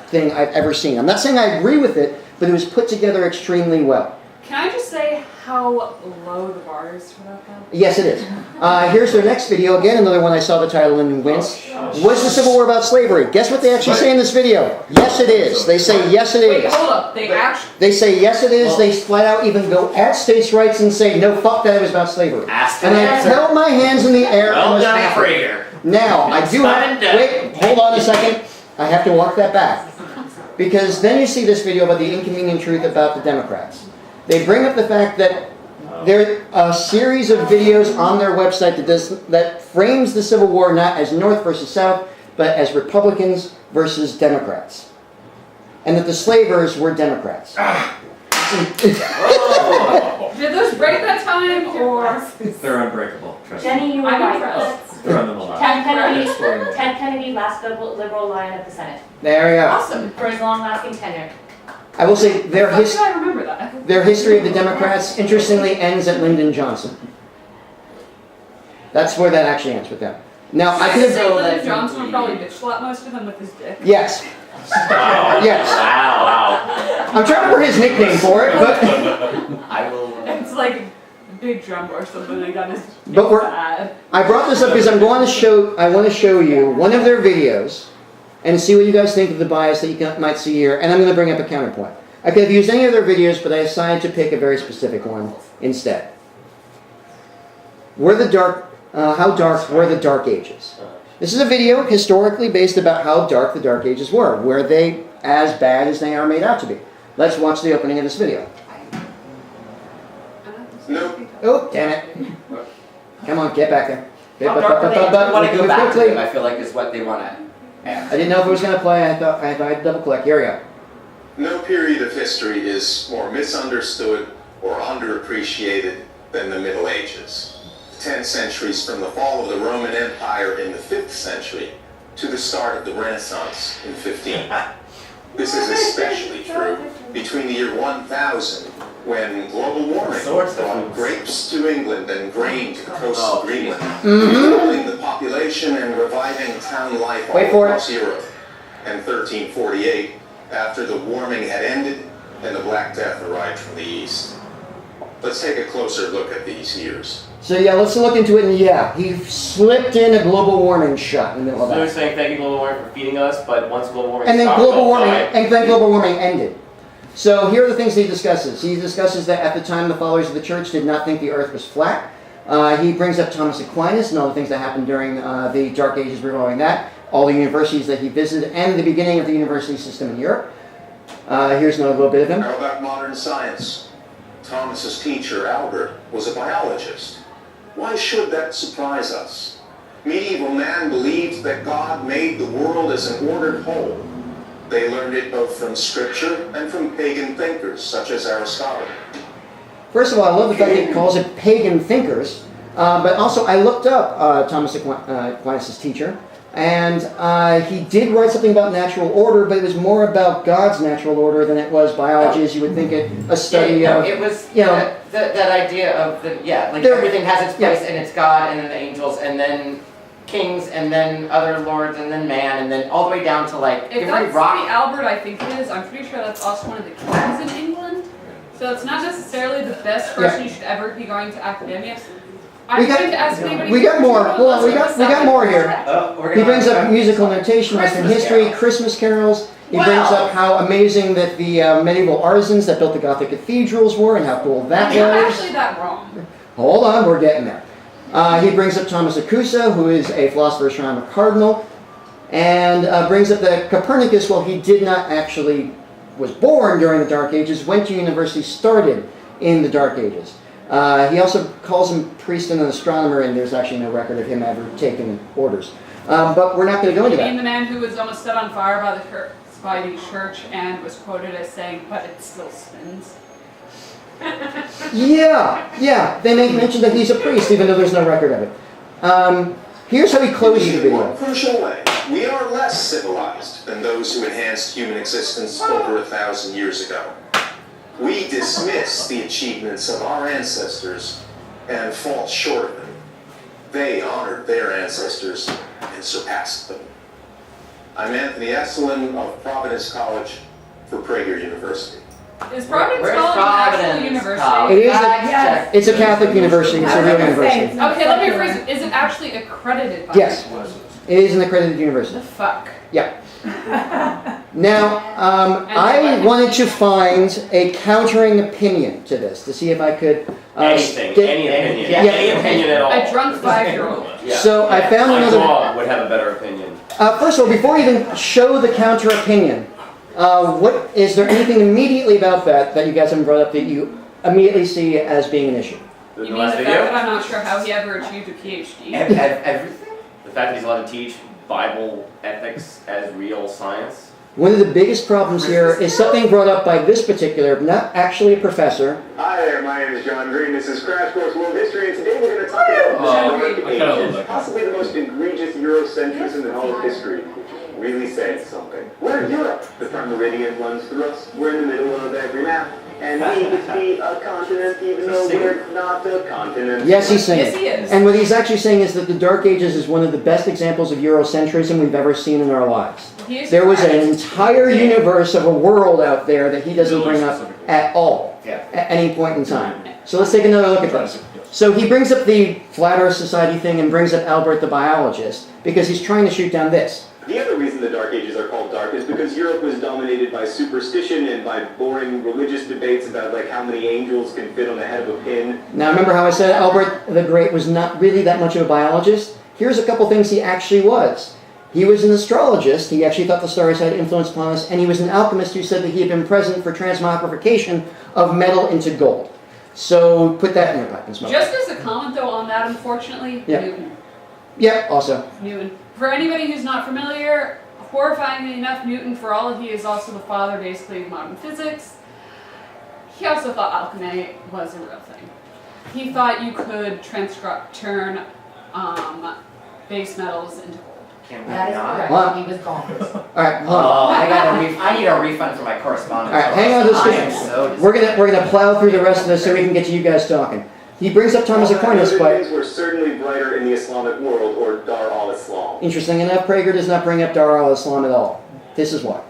thing I've ever seen. I'm not saying I agree with it, but it was put together extremely well. Can I just say how low the bar is for that though? Yes, it is. Here's their next video. Again, another one I saw the title and winced. Was the Civil War about slavery? Guess what they actually say in this video? Yes, it is. They say yes, it Wait, is. hold up. They actually. They say yes, it is. They flat out even go at states' rights and say no, fuck that. It was about slavery. Ask And I answer. held my hands in the air. and Well was done, happy. Prager. Now I do have. Wait, hold on a second. I have to walk that back because then you see this video about the inconvenient truth about the Democrats. They bring up the fact that there are a series of videos on their website that frames the Civil War not as North versus South, but as Republicans versus Democrats. And that the slavers were Democrats. Did those break that time or? They're unbreakable. Trust me. Jenny, you were I'm right. impressed. They're on them alive. Ted Kennedy, last liberal lion of the Senate, There we go. Awesome. for his long-lasting tenure. I will say their How did I remember that? Their history of the Democrats, interestingly, ends at Lyndon Johnson. That's where that actually ends with them. Now, I could have... So Lyndon Johnson would probably bitch slap most of them with his dick. Yes. Wow. Yes. Wow. I'm trying to remember his nickname for it, but... I will. It's like Big Drum or something like that. But we're- bad. I brought this up because I want to show you one of their videos and see what you guys think of the bias that you might see here, and I'm going to bring up a counterpoint. I could have used any of their videos, but I decided to pick a very specific one instead. How dark were the Dark Ages? This is a video historically based about how dark the Dark Ages were. Were they as bad as they are made out to be? Let's watch the opening of this video. No. Oh, damn it. Come on, get back there. How dark are they? I want to go Move back to quickly. them, I feel like is what they want to I didn't know if it was going to play. I thought I'd double click. Here we go. No period of history is more misunderstood or underappreciated than the Middle Ages. 10 centuries from the fall of the Roman Empire in the 5th century to the start of the Renaissance in 15. This is especially true between the year 1000, when global warming brought grapes to England and grain to the coast of Greenland, doubling the population and reviving town life all Wait for it. across Europe, and 1348, after the warming had ended and the Black Death arrived from the east. Let's take a closer look at these years. So yeah, let's look into it, and yeah, he slipped in a global warming shot in the middle of So they're that. saying thank you global warming for feeding us, but once global warming And then stopped, global we'll warming, die. and then global warming ended. So here are the things he discusses. He discusses that at the time the followers of the church did not think the earth was flat. He brings up Thomas Aquinas and all the things that happened during the Dark Ages regarding that, all the universities that he visited, and the beginning of the university system in Europe. Here's another little bit of him. How about modern science? Thomas's teacher, Albert, was a biologist. Why should that surprise us? Medieval man believed that God made the world as an ordered whole. They learned it both from scripture and from pagan thinkers such as Aristotle. First of all, I love the fact that he calls it pagan thinkers, but also I looked up Thomas Aquinas' teacher, and he did write something about natural order, but it was more about God's natural order than it was biology, as you would think it, a study of, it was you know, that idea of the like There- everything has its place yeah. and it's God and then the angels and then kings and then other lords and then man and then all the way down to like If every that's rock. the Albert I think it is, I'm pretty sure that's also one of the kings in England. So it's not necessarily the best person you should ever be going to academia. I'm going to ask anybody. we got more. Hold on, we got more here. We're He gonna brings have up musical notation, Western Christmas history, carols. Christmas carols. He Wow. brings up how amazing that the medieval artisans that built the Gothic cathedrals were and how cool that You're was. actually that wrong. Hold on, we're getting there. He brings up Thomas Acusa, who is a philosopher, astronomer, cardinal, and brings up that Copernicus, while he did not actually was born during the Dark Ages, went to university, started in the Dark Ages. He also calls him priest and an astronomer, and there's actually no record of him ever taking orders. But we're not going to go into You mean that. the man who was almost set on fire by the church and was quoted as saying, "But it still spins." Yeah. They make mention that he's a priest, even though there's no record of it. Here's how he closes the In video. one crucial way, we are less civilized than those who enhanced human existence over 1,000 years ago. We dismiss the achievements of our ancestors and fall short of them. They honored their ancestors and surpassed them. I'm Anthony Esselin of Providence College for Prager University. Is Providence Where's College an actual Providence university? College? It is Fact check. It's a Catholic university. It's a real university. Okay, let me rephrase it. Is it actually accredited by Yes. anyone? It is an accredited The university. fuck? Yeah. Now, I wanted to find a countering opinion to this to see if I could. Anything, any opinion, Yeah. any opinion at all. A drunk 5-year-old. Yeah. So I found My another. dog would have a better opinion. First of all, before we even show the counter opinion, what is there anything immediately about that you guys haven't brought up that you immediately see as being an issue? The You mean last the video? fact that I'm not sure how he ever achieved a PhD? Everything. The fact that he's allowed to teach Bible ethics as real science. One of the biggest problems here is something brought up by this particular, not actually a professor. Hi there, my name is John Green. This is Crash Course World History, and today we're going to talk about John Green. possibly the most egregious Eurocentrism in all of history. really saying something. We're Europe. The prime meridian runs through us. We're in the middle of every map. And we could be a continent even though we're not a continent. Yes, he's saying Yes, he is. And what he's actually saying is that the Dark Ages is one of the best examples of Eurocentrism we've ever seen in our lives. He is There was correct. an entire universe of a world out there that he doesn't bring up at all Yeah. at any point in time. So let's take another look at this. So he brings up the Flat Earth Society thing and brings up Albert the biologist because he's trying to shoot down this. The other reason the Dark Ages are called dark is because Europe was dominated by superstition and by boring religious debates about like how many angels can fit on the head of a pin. Now remember how I said Albert the Great was not really that much of a biologist? Here's a couple things he actually was. He was an astrologist, he actually thought the stars had influence upon us, and he was an alchemist who said that he had been present for transmogrification of metal into gold. So put that in your pipe and smoke. Just as a comment though on that, unfortunately, Yeah. Newton. Yeah, also. Newton. For anybody who's not familiar, horrifyingly enough, Newton, for all of he is also the father basically of modern physics. He also thought alchemy was a real thing. He thought you could turn base metals into gold. Can we That is not? correct. What? He was bonkers. Alright, hold on. I need a refund for my correspondence. Alright, hang on just a I am second. so We're gonna plow through the rest of this so we can get to you guys talking. He brings up Thomas Aquinas, but Things were certainly brighter in the Islamic world, or Dar al-Islam. interesting enough, Prager does not bring up Dar al-Islam at all. This is why.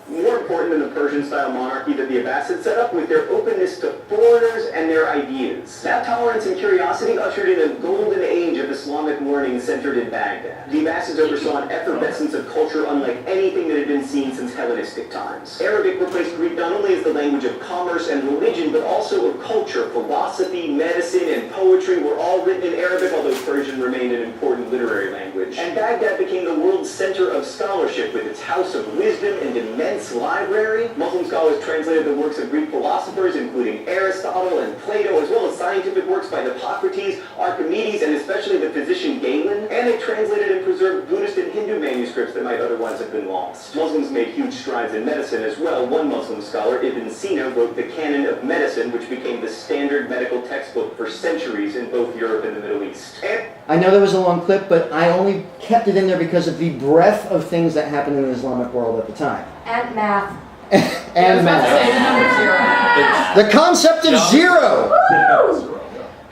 More important than the Persian-style monarchy that the Abbasids set up was their openness to foreigners and their ideas. That tolerance and curiosity ushered in a golden age of Islamic learning centered in Baghdad. The Abbasids oversaw an effervescence of culture unlike anything that had been seen since Hellenistic times. Arabic replaced Greek not only as the language of commerce and religion, but also of culture. Philosophy, medicine, and poetry were all written in Arabic, although Persian remained an important literary language. And Baghdad became the world's center of scholarship with its house of wisdom and immense library. Muslim scholars translated the works of Greek philosophers, including Aristotle and Plato, as well as scientific works by Hippocrates, Archimedes, and especially the physician Galen. And they translated and preserved Buddhist and Hindu manuscripts that might otherwise have been lost. Muslims made huge strides in medicine as well. One Muslim scholar, Ibn Sina, wrote the Canon of Medicine, which became the standard medical textbook for centuries in both Europe and the Middle East. And I know that was a long clip, but I only kept it in there because of the breadth of things that happened in the Islamic world at the time. And math. And math. Say the number 0. The concept of zero!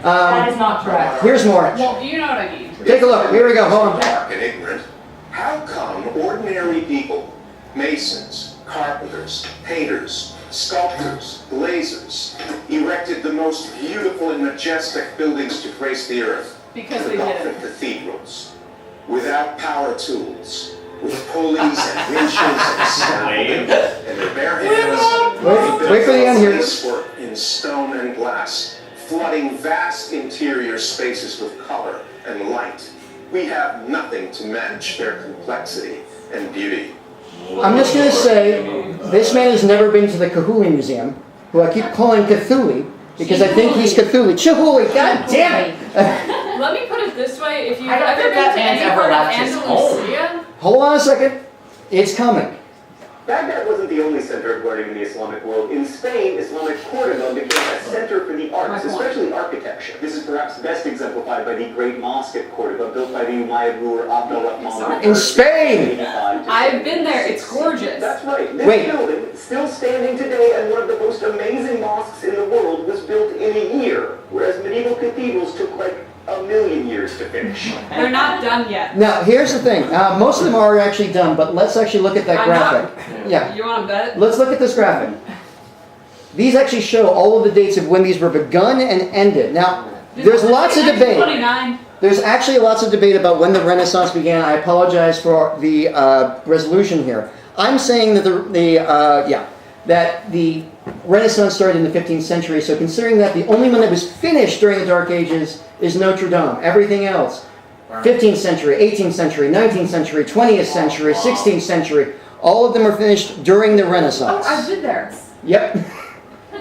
That is not correct. Here's more. Well, you know what I mean. Take a look. Here we go. Hold on. dark and ignorant, how come ordinary people, masons, carpenters, painters, sculptors, glazers, erected the most beautiful and majestic buildings to grace the earth? Because the they did Gothic it. cathedrals, without power tools, with pulleys and winches and scaffolding, and their bare hands. Wait for the end here. Lacework in stone and glass, flooding vast interior spaces with color and light. We have nothing to match their complexity and beauty. I'm just going to say, this man has never been to the Kahuli Museum, who I keep calling Cthulhu, because I think he's Cthulhu. Chihuly, god damn it! Let me put it this way: if you've I don't ever think been that to man's any ever part of left his home. Andalusia, Hold on a second. It's coming. Baghdad wasn't the only center of learning in the Islamic world. In Spain, Islamic Cordoba became a center for the arts, especially architecture. This is perhaps best exemplified by the Great Mosque at Cordoba, built by the Umayyad ruler Abd al-Rahman. In Spain! I've been there. It's gorgeous. That's right. This Wait. building, still standing today and one of the most amazing mosques in the world, was built in a year, whereas medieval cathedrals took like a million years to finish. They're not done yet. Now, here's the thing. Most of them are actually done, but let's actually look at that I'm not- graphic. Yeah. You want to bet? Let's look at this graphic. These actually show all of the dates of when these were begun and ended. Now, there's lots of debate. 29. There's actually lots of debate about when the Renaissance began. I apologize for the resolution here. I'm saying that that the Renaissance started in the 15th century. So considering that the only one that was finished during the Dark Ages is Notre Dame. Everything else, 15th century, 18th century, 19th century, 20th century, 16th century, all of them are finished during the Oh, Renaissance. I've been there. Yep.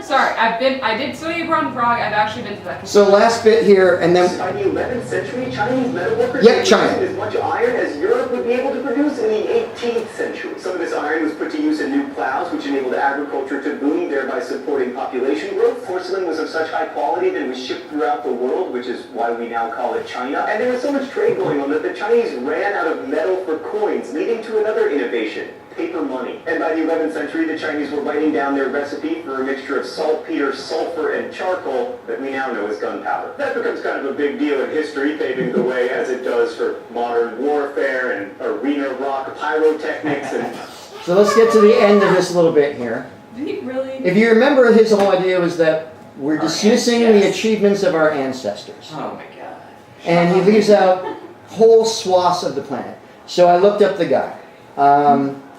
Sorry, I did study abroad in Prague. I've actually been to that. So last bit here, and then By the 11th century, Chinese metalworkers Yep, were China. producing as much iron as Europe would be able to produce in in the 18th century. Some of this iron was put to use in new plows, which enabled agriculture to boom, thereby supporting population growth. Porcelain was of such high quality that it was shipped throughout the world, which is why we now call it China. And there was so much trade going on that the Chinese ran out of metal for coins, leading to another innovation: paper money. And by the 11th century, the Chinese were writing down their recipe for a mixture of saltpeter, sulfur, and charcoal that we now know as gunpowder. That becomes kind of a big deal in history, paving the way as it does for modern warfare and arena rock pyrotechnics and... So let's get to the end of this a little bit here. Did he really? If you remember, his whole idea was that we're Our dismissing yes. the achievements of our ancestors. Oh my god. And he leaves out whole swaths of the planet. So I looked up the guy.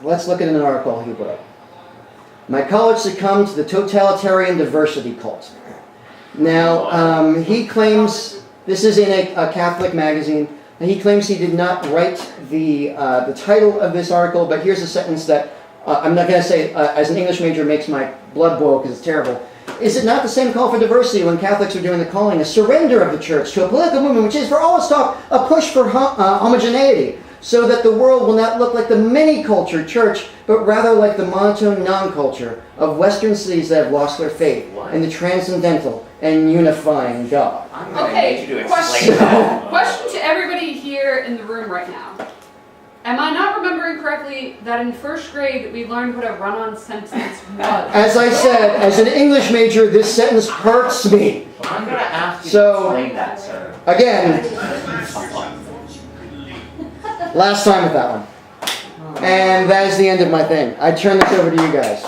Let's look at an article he put up. My college succumbed to the totalitarian diversity cult. Now, he claims, this is in a Catholic magazine, and he claims he did not write the title of this article, but here's a sentence that I'm not going to say, as an English major, makes my blood boil because it's terrible. Is it not the same call for diversity when Catholics are doing the calling, a surrender of the church to a political movement which is, for all its talk, a push for homogeneity, so that the world will not look like the many-cultured church, but rather like the monotone non-culture of Western cities that have lost their faith in the transcendental and unifying God? I'm gonna Okay, need you to question. explain that. Question to everybody here in the room right now. Am I not remembering correctly that in first grade we learned what a run-on sentence was? As I said, as an English major, this sentence hurts me. I'm gonna ask you So- to explain that, sir. Again, last time with that one. And that is the end of my thing. I turn this over to you guys.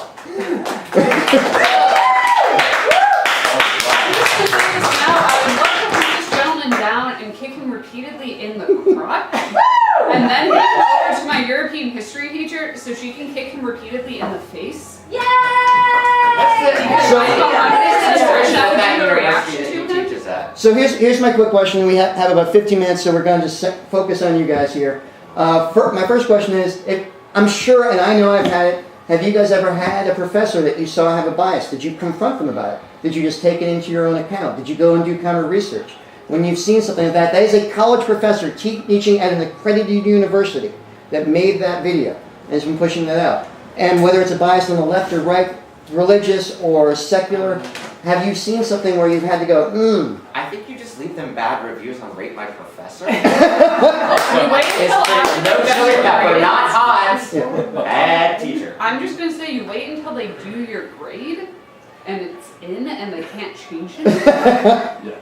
Now I would love to put this gentleman down and kick him repeatedly in the crotch, and then hand him over to my European history teacher so she can kick him repeatedly in the face. Yay! Because So- I don't want this Where's that would that be the university reaction that to you him. teach us at? So here's my quick question. We have about 15 minutes, so we're going to just focus on you guys here. My first question is, I'm sure, and I know I've had it, have you guys ever had a professor that you saw have a bias? Did you confront them about it? Did you just take it into your own account? Did you go and do counter research? When you've seen something like that is a college professor teaching at an accredited university that made that video and has been pushing that out. And whether it's a bias on the left or right, religious or secular, have you seen something where you've had to go, I think you just leave them bad reviews on Rate My Professor. Wait It's until after no the chili pepper, grade. not hot. Yeah. Bad teacher. I'm just gonna say you wait until they do your grade and it's in and they can't change it. Yeah.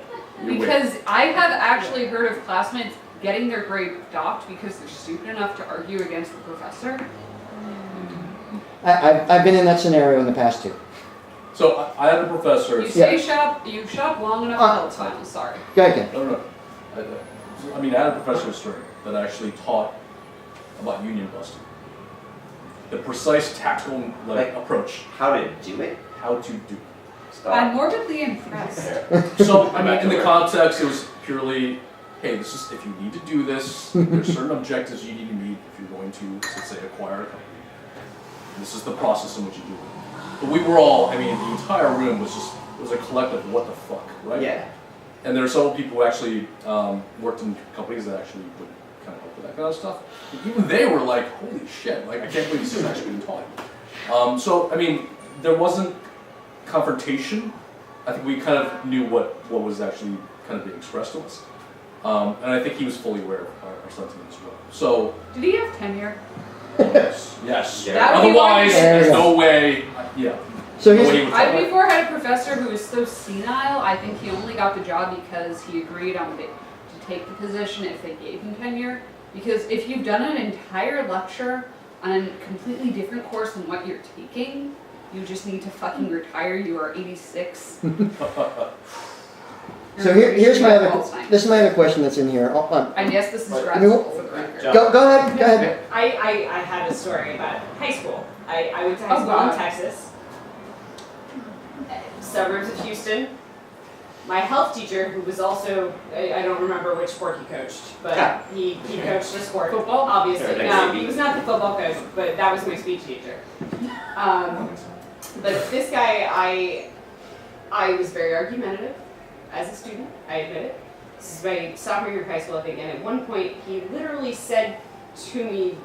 You're Because I have actually heard of classmates getting their grade docked because they're stupid enough to argue against the professor. I've been in that scenario in the past too. So I had a professor. You stay shop, you shop long enough till it's final, sorry. Go ahead, Ken. No. I mean, I had a professor history that actually taught about union busting. The precise tactical approach, How to do it? how to do it. I'm morbidly impressed. So, I mean, in the context, it was purely, hey, this is, if you need to do this, there's certain objectives you need to meet if you're going to, let's say, acquire a company. This is the process in which you do it. But we were all, I mean, the entire room was just, it was a collective what the fuck, right? Yeah. And there are several people who actually worked in companies that actually would kind of help with that kind of stuff. And even they were like, holy shit, like, I can't believe this is actually being taught. So, I mean, there wasn't confrontation. I think we kind of knew what was actually kind of being expressed to us. And I think he was fully aware of our sentiment as well. So, Did he have tenure? yes. That would be Otherwise, one- there's no way, yeah. So no here's, way he would I before had a professor who was so senile, I think he only got the job because he agreed on to take the position if they gave him tenure. Because if you've done an entire lecture on a completely different course than what you're taking, you just need to fucking retire. You are 86. so here's my other, Alzheimer's. this is my other question that's in here. And yes, this is Right. stressful for the record. Go ahead. I have a story about high school. I went to high Oh, school in God. Texas, suburbs of Houston. My health teacher, who was also, I don't remember which sport he coached, but he coached a sport. Football? Obviously. Sure, No, like he was not the football coach, but that was my speech teacher. But this guy, I was very argumentative as a student, I admit it. This is my sophomore year of high school, I think, and at one point he literally said to me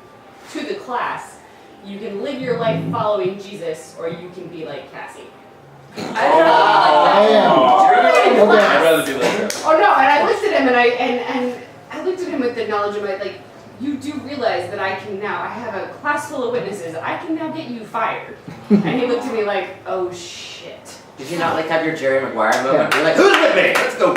to the class, you can live your life following Jesus, or you can be like Cassie. I don't know. Okay. I'd rather be like that. Oh no! And I looked at him, and I looked at him with the knowledge of like, you do realize that I can now. I have a class full of witnesses. I can now get you fired. And he looked at me like, oh shit. Did you not like have your Jerry Maguire moment? You're like, who's with me? Let's go.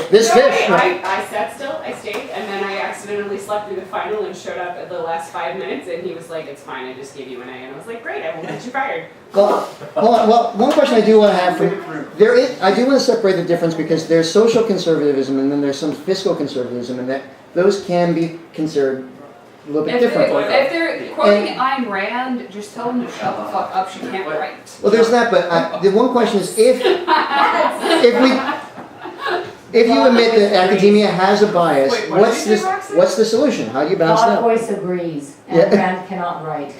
This No, fish. I sat still, I stayed, and then I accidentally slept through the final and showed up at the last 5 minutes, and he was like, it's fine, I just gave you an A. And I was like, great, I won't get you fired. Well, hold on. Well, one question I do want to have I do want to separate the difference because there's social conservatism and then there's some fiscal conservatism, and that those can be considered a little bit If different. they're quoting Ayn Rand, just tell them to shut the fuck up. She can't write. Well, there's that, but the one question is if you admit that academia has a bias, Wait, what did you say, Roxy? what's the solution? How do you balance Bob that? Boyce agrees, and Yeah. Rand cannot write.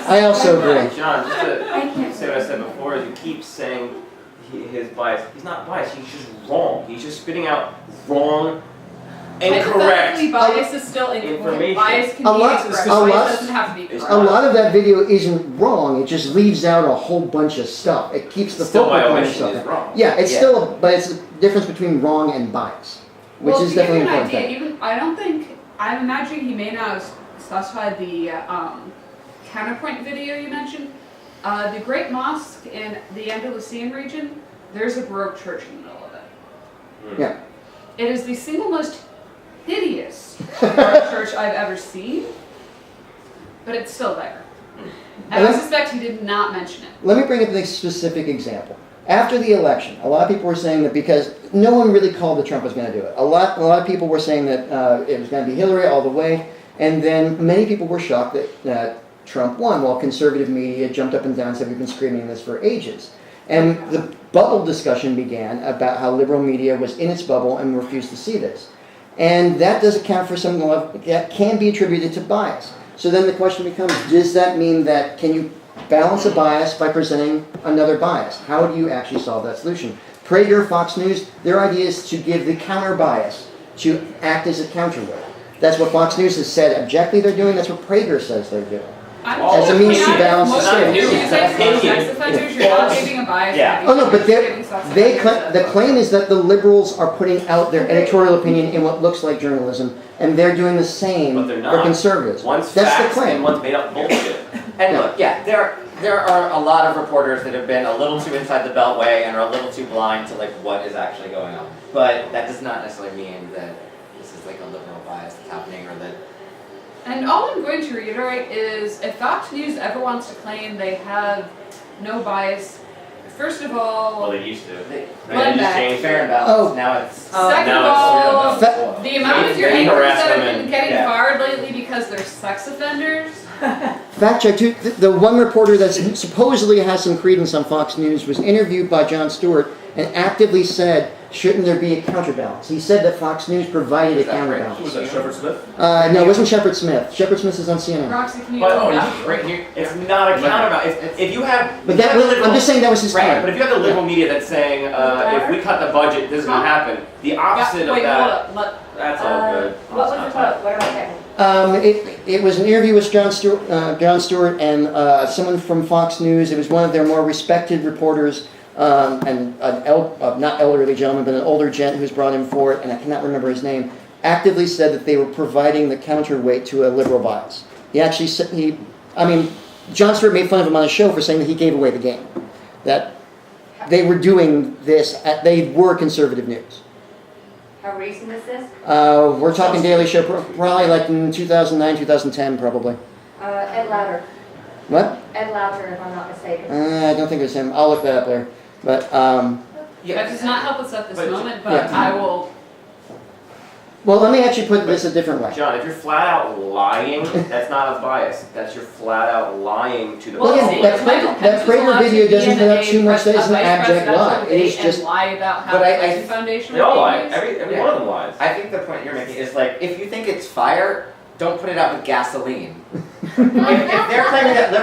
I also agree. John, just Thank you. to say what I said before, is you keep saying his bias. He's not biased, he's just wrong. He's just spitting out wrong, incorrect. Hypothetically, bias is still incorrect. information. Bias can A be lot- incorrect. a Bias lot- doesn't have to be It's correct. A lot of that video isn't wrong. It just leaves out a whole bunch of stuff. It keeps the Still focal by point of omission stuff. is wrong. Yeah, it's Yeah. still, but it's the difference between wrong and bias, which Well, is to give definitely you an an important idea, thing. even I don't think I'm imagining he may not have specified the counterpoint video you mentioned. The Great Mosque in the Andalusian region, there's a Baroque church in the middle of it. Yeah. It is the single most hideous Baroque church I've ever seen, but it's still there. And I suspect he did not mention it. Let me bring up a specific example. After the election, a lot of people were saying that because no one really called that Trump was going to do it. A lot of people were saying that it was going to be Hillary all the way, and then many people were shocked that Trump won, while conservative media jumped up and down and said we've been screaming this for ages. And the bubble discussion began about how liberal media was in its bubble and refused to see this. And that does account for something that can be attributed to bias. So then the question becomes, does that mean that can you balance a bias by presenting another bias? How do you actually solve that solution? Prager, Fox News, their idea is to give the counter bias, to act as a counterweight. That's what Fox News has said objectively they're doing, that's what Prager says they're doing. As a means to balance the Most scale. of the It's sex an opinion. offenders, you're not giving a bias. Yeah. you're Oh no, but giving sex the offenders claim is that the liberals are putting out their editorial opinion in what looks like journalism, and they're doing the same But they're for not. conservatives. One's That's the facts claim. and one's made up bullshit. And look, yeah, there are a lot of reporters that have been a little too inside the beltway and are a little too blind to like what is actually going on. But that does not necessarily mean that this is like a liberal bias that's happening or that. And all I'm going to reiterate is if Fox News ever wants to claim they have no bias, first of all, Well, they used to. They, Run back. changed fair and it. balanced. Oh. Now it's. second now of it's- all, Fa- the amount of your They anchors harass that have them been and- getting yeah. fired lately because they're sex offenders. Fact check too. The one reporter that supposedly has some credence on Fox News was interviewed by Jon Stewart and actively said, "Shouldn't there be a counterbalance?" He said that Fox News provided a Is that right? counterbalance. Who was that, Shepard Smith? No, it wasn't Shepard Smith. Shepard Smith is on CNN. Roxy, can you But look oh, up? right here, it's not a counterbalance. If you have, But if you that have was, the liberal- I'm just saying that was his Right, claim. but if you have the liberal media that's saying, if we cut the budget, this is gonna happen. The opposite of Wait, that, hold up. that's all good. What was the quote? What am I checking? It was an interview with Jon Stewart and someone from Fox News. It was one of their more respected reporters, and not elderly gentleman, but an older gent who's brought him for it, and I cannot remember his name, actively said that they were providing the counterweight to a liberal bias. He actually said, Jon Stewart made fun of him on his show for saying that he gave away the game. That they were doing this, they were conservative news. How recent is this? We're talking Daily Show, probably like in 2009, 2010, probably. Ed Lauter. What? Ed Lauter, if I'm not mistaken. I don't think it was him. I'll look that up later. But, That does not help us at this But- moment, but Yeah. I will. well, let me actually put this a different way. John, if you're flat out lying, that's not a bias. That's you're flat out lying to the Well, Well, again, see, that Michael Prager- Pence that was Prager allowed to video be doesn't in put a up too much vice that isn't abject presidential lie. It debate is just, and lie about how But the I- Clinton Foundation They all was lie. being used. Every Yeah. one of them lies. I think the point you're making is like if you think it's fire, don't put it out with gasoline. if they're claiming that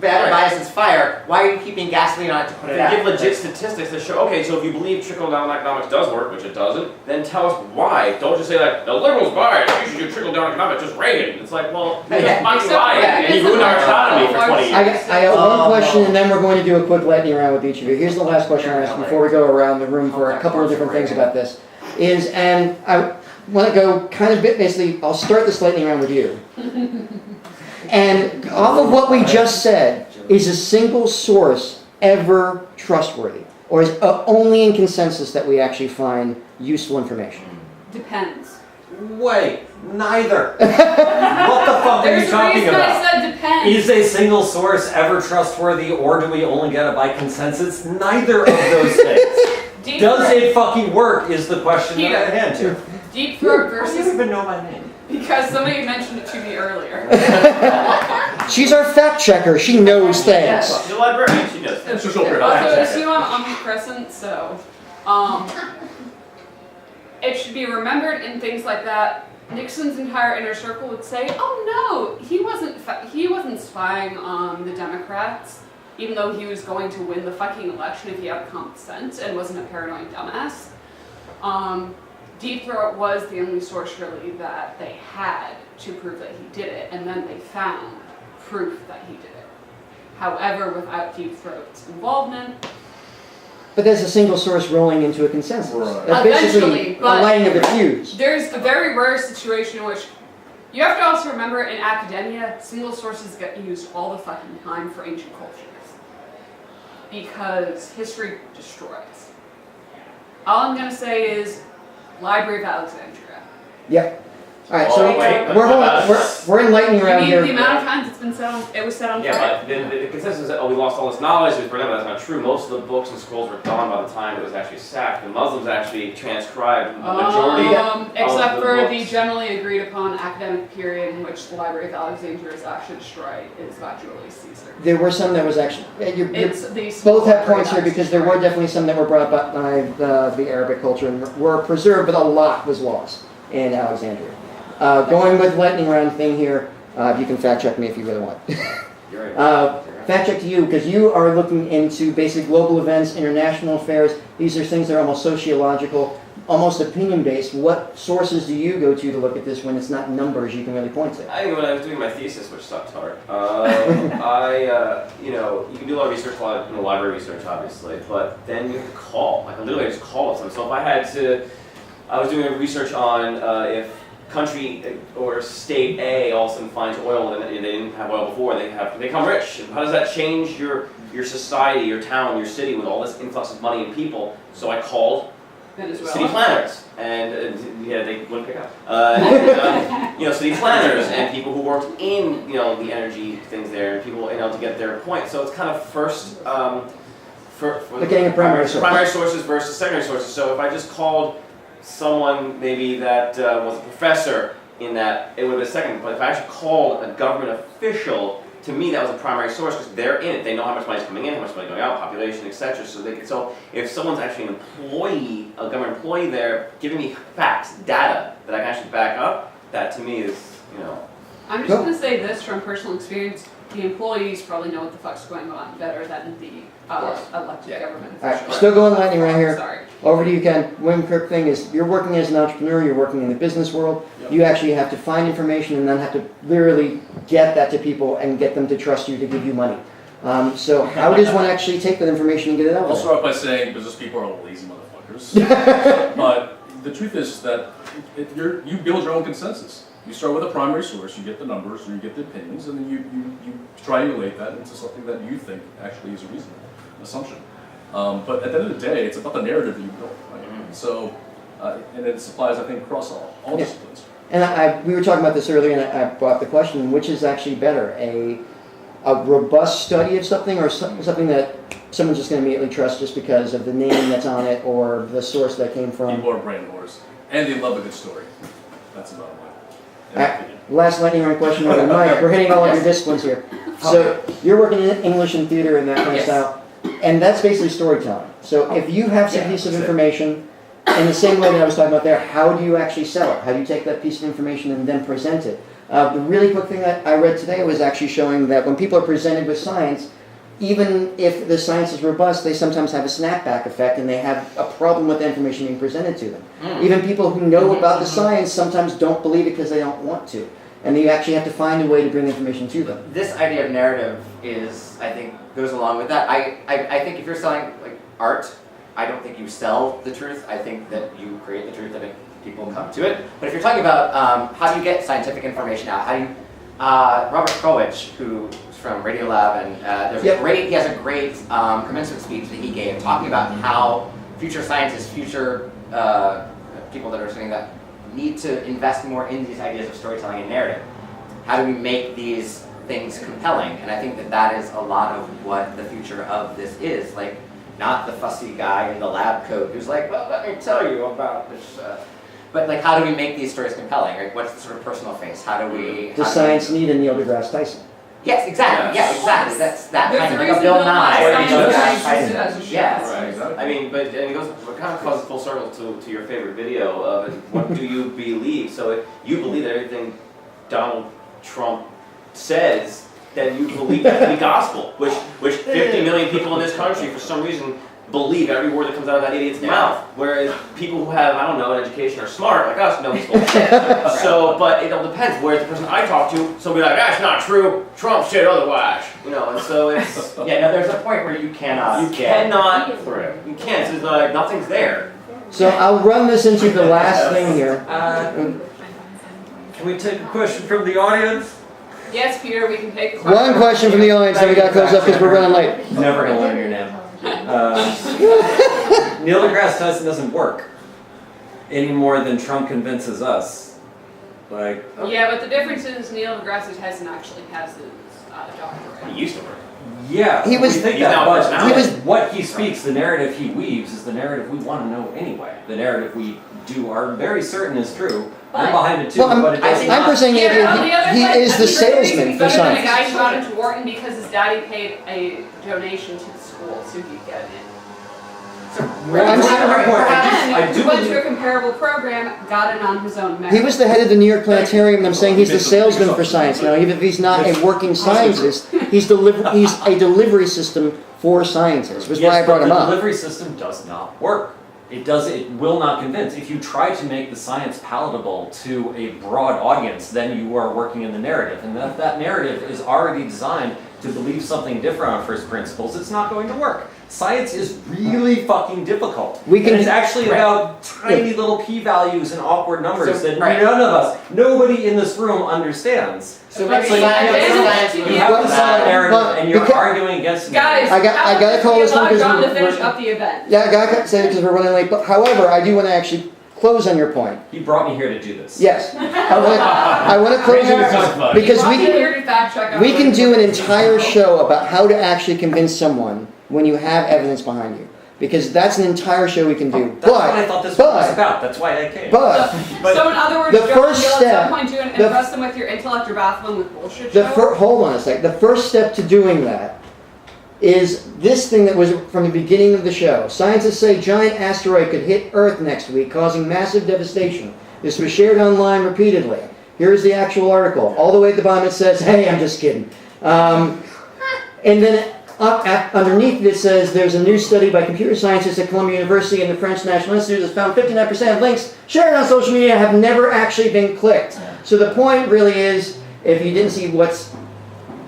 biases fire, why are you keeping gasoline on it to put it They out? give legit statistics that show, okay, so if you believe trickle-down economics does work, which it doesn't, then tell us why. Don't just say like, the liberals bias, you should do trickle-down economics, just Reagan. It's like, well, Yeah. Mike Ryan, and he Except ruined our for- economy for 20 years. I got one question, and then we're going to do a quick lightning round with each of you. Here's the last question I'm asking before we go around the room for a couple of different things about this. And I want to go kind of basically, I'll start this lightning round with you. And off of what we just said, is a single source ever trustworthy? Or is only in consensus that we actually find useful information? Depends. Wait, neither. What the fuck are There's you a talking reason about? I said depends. Is a single source ever trustworthy, or do we only get it by consensus? Neither of those things. Deep Does Throat- it fucking work is the question that I hand to. Deep Throat I don't versus even know my name. because somebody mentioned it to me earlier. She's our fact checker. She knows things. She's a librarian, she knows. It's just over Also, here. assume I'm omnipresent, so it should be remembered in things like that. Nixon's entire inner circle would say, "Oh no, he wasn't spying on the Democrats, even though he was going to win the fucking election if he had common sense and wasn't a paranoid dumbass." Deep Throat was the only source really that they had to prove that he did it, and then they found proof that he did it. However, without Deep Throat's involvement, But there's a single source rolling into a consensus. Right. That's basically Eventually, a but- lighting of the fuse. there's a very rare situation in which you have to also remember in academia, single sources get used all the fucking time for ancient cultures. Because history destroys. All I'm gonna say is Library of Alexandria. Yep. All right, so Oh, wait, but we're in lightning You round mean here. the amount of times it's been set on, it was set on fire? Yeah, but the consensus is that, oh, we lost all this knowledge, but remember, that's not true. Most of the books and scrolls were gone by the time it was actually sacked. The Muslims actually transcribed the majority Except the for the books. generally agreed upon academic period in which the Library of Alexandria is actually destroyed is by Julius Caesar. There were some that was actually. You're It's the small both have library points here that was because there were destroyed. definitely some that were brought up by the Arabic culture and were preserved, but a lot was lost in Alexandria. Going with lightning round thing here, you can fact check me if you really want. You're right. Fact check to you, because you are looking into basic global events, international affairs. These are things that are almost sociological, almost opinion-based. What sources do you go to look at this when it's not numbers you can really point to? I think when I was doing my thesis, which sucked hard, you can do a lot of research, a lot of library research, obviously, but then you have to call. Like, I literally just call someone. So if I was doing research on if country or state A all of a sudden finds oil and they didn't have oil before, they become rich. How does that change your society, your town, your city with all this influx of money and people? So I called Venezuela. city planners, and they wouldn't pick up. City planners and people who worked in the energy things there, and people to get their point. So it's kind of first for Getting a primary source. primary sources versus secondary sources. So if I just called someone maybe that was a professor in that, it would have been a second. But if I actually called a government official, to me that was a primary source because they're in it. They know how much money is coming in, how much money is going out, population, etc. So if someone's actually an employee, a government employee there, giving me facts, data that I can actually back up, that to me is I'm just gonna say this from personal experience: the employees probably know what the fuck's going on better than the elected government All right, officials. still going lightning round here. Sorry. Over to you, Ken. One quick thing is, you're working as an entrepreneur, you're working in the business world. Yep. You actually have to find information and then have to literally get that to people and get them to trust you to give you money. So how does one actually take that information and get it out I'll there? start off by saying business people are all lazy motherfuckers. But the truth is that you build your own consensus. You start with a primary source, you get the numbers, or you get the opinions, and then you triangulate that into something that you think actually is a reasonable assumption. But at the end of the day, it's about the narrative that you build. Right? So, and it applies, I think, across all Yeah. disciplines. And we were talking about this earlier, and I brought up the question: which is actually better, a robust study of something, or something that someone's just going to immediately trust just because of the name that's on it or the source that came from? People are brain whores, and they love a good story. That's the bottom line. In All my right, opinion. last lightning round question over to Mike. We're hitting all of your disciplines here. So you're working in English and theater and that kind of Yes. style, and that's basically storytelling. So if you have some Yeah, piece of that's it. information, in the same way that I was talking about there, how do you actually sell it? How do you take that piece of information and then present it? The really quick thing that I read today was actually showing that when people are presented with science, even if the science is robust, they sometimes have a snapback effect and they have a problem with the information being presented to them. Even people who know about the science sometimes don't believe it because they don't want to. And you actually have to find a way to bring information to them. This idea of narrative is, I think, goes along with that. I think if you're selling like art, I don't think you sell the truth. I think that you create the truth and people come to it. But if you're talking about how do you get scientific information out, how do you, Robert Krulwich, who's from Radiolab, and he has a great commencement speech that he gave talking about how future scientists, future people that are saying that need to invest more in these ideas of storytelling and narrative. How do we make these things compelling? And I think that that is a lot of what the future of this is. Like, not the fussy guy in the lab coat who's like, well, let me tell you about this. But like, how do we make these stories compelling? Like, what's the sort of personal face? How do we? Does science need a Neil deGrasse Tyson? Yes, exactly. Yes. Yeah, exactly. That's that There's kind a of like reason a Bill Bill Nye Nye. science as a show. Yes. Right, exactly. I mean, but and it goes, it kind of comes full circle to your favorite video of what do you believe? So if you believe that everything Donald Trump says, then you believe that to be gospel, which 50 million people in this country, for some reason, believe every word that comes out of that idiot's mouth. Whereas people who have, I don't know, an education are smart, like us, know this bullshit. So, but it all depends. Whereas the person I talk to, somebody like, that's not true, Trump said otherwise. You know, and so it's... Yeah, no, there's a point where you cannot You cannot through. You can't. It's like nothing's there. So I'll run this into the last thing here. Can we take a question from the audience? Yes, Peter, we can take a One question from the audience, then we got to close up because we're running late. Never gonna learn your name. Neil deGrasse Tyson doesn't work any more than Trump convinces us. Like, Yeah, but the difference is Neil deGrasse Tyson actually has his doctorate. He used to work. yeah, He was- we think He's that, now but personality. what he speaks, the narrative he weaves, is the narrative we want to know anyway. The narrative we are very certain is true. I'm behind it too, Well, but it doesn't. I'm presenting the Yeah, on the idea other he side, is the I think Gregory salesman would be for better than a science. guy who got into Wharton because his daddy paid a donation to the school so he could get in. I'm I And do who went to a believe- comparable program, got it on his own merit. He was the head of the New York Planetarium, and I'm saying he's the salesman for science. Now, even if he's not a working scientist, he's a delivery system for scientists, which is why I Yes, brought but him the up. delivery system does not work. It will not convince. If you try to make the science palatable to a broad audience, then you are working in the narrative. And if that narrative is already designed to believe something different on first principles, it's not going to work. Science is really fucking difficult. We can- and it's actually Right. about tiny little p-values and awkward numbers So, that right. none of us, nobody in this room understands. So But maybe the advantage- You have to sell a narrative But and you're because- arguing against it. Guys, I gotta call this one allow because John to we're- finish we're- up the event. Yeah, I gotta say it because we're running late. But however, I do want to actually close on your point. You brought me here to do this. Yes, I want to close Raising the on point, buddy. because Walk in we here to fact check on we can what- do an entire show about how to actually convince someone when you have evidence behind you. Because that's an entire show we can do. That's what I thought this was about. That's why I came. But So in other words, the Joe, first you'll step- at some point do and the- impress them with your intellect or baffle them with bullshit the show? hold on a sec. The first step to doing that is this thing that was from the beginning of the show. Scientists say giant asteroid could hit Earth next week, causing massive devastation. This was shared online repeatedly. Here's the actual article. All the way at the bottom it says, "Hey, I'm just kidding." And then underneath it says there's a new study by computer scientists at Columbia University and the French National Institute has found 59% of links shared on social media have never actually been clicked. So the point really is, if you didn't see what's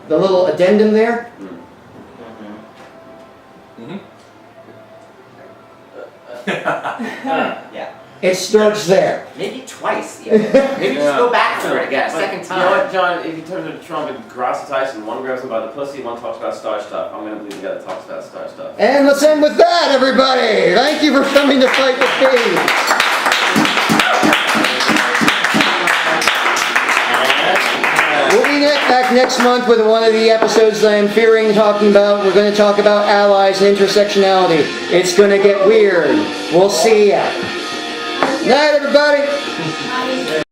the little addendum there, Yeah. it starts there. Maybe twice even. Maybe just go back through it again, a But second You know what, time. John? If you turn to Trump and Degrassi Tyson, one grabs him by the pussy, one talks about star stuff. I'm gonna believe the guy that talks about star stuff. And let's end with that, everybody. Thank you for coming to Fight the Feed. We'll be back next month with one of the episodes that I'm fearing talking about. We're going to talk about allies and intersectionality. It's going to get weird. We'll see ya. Night, everybody.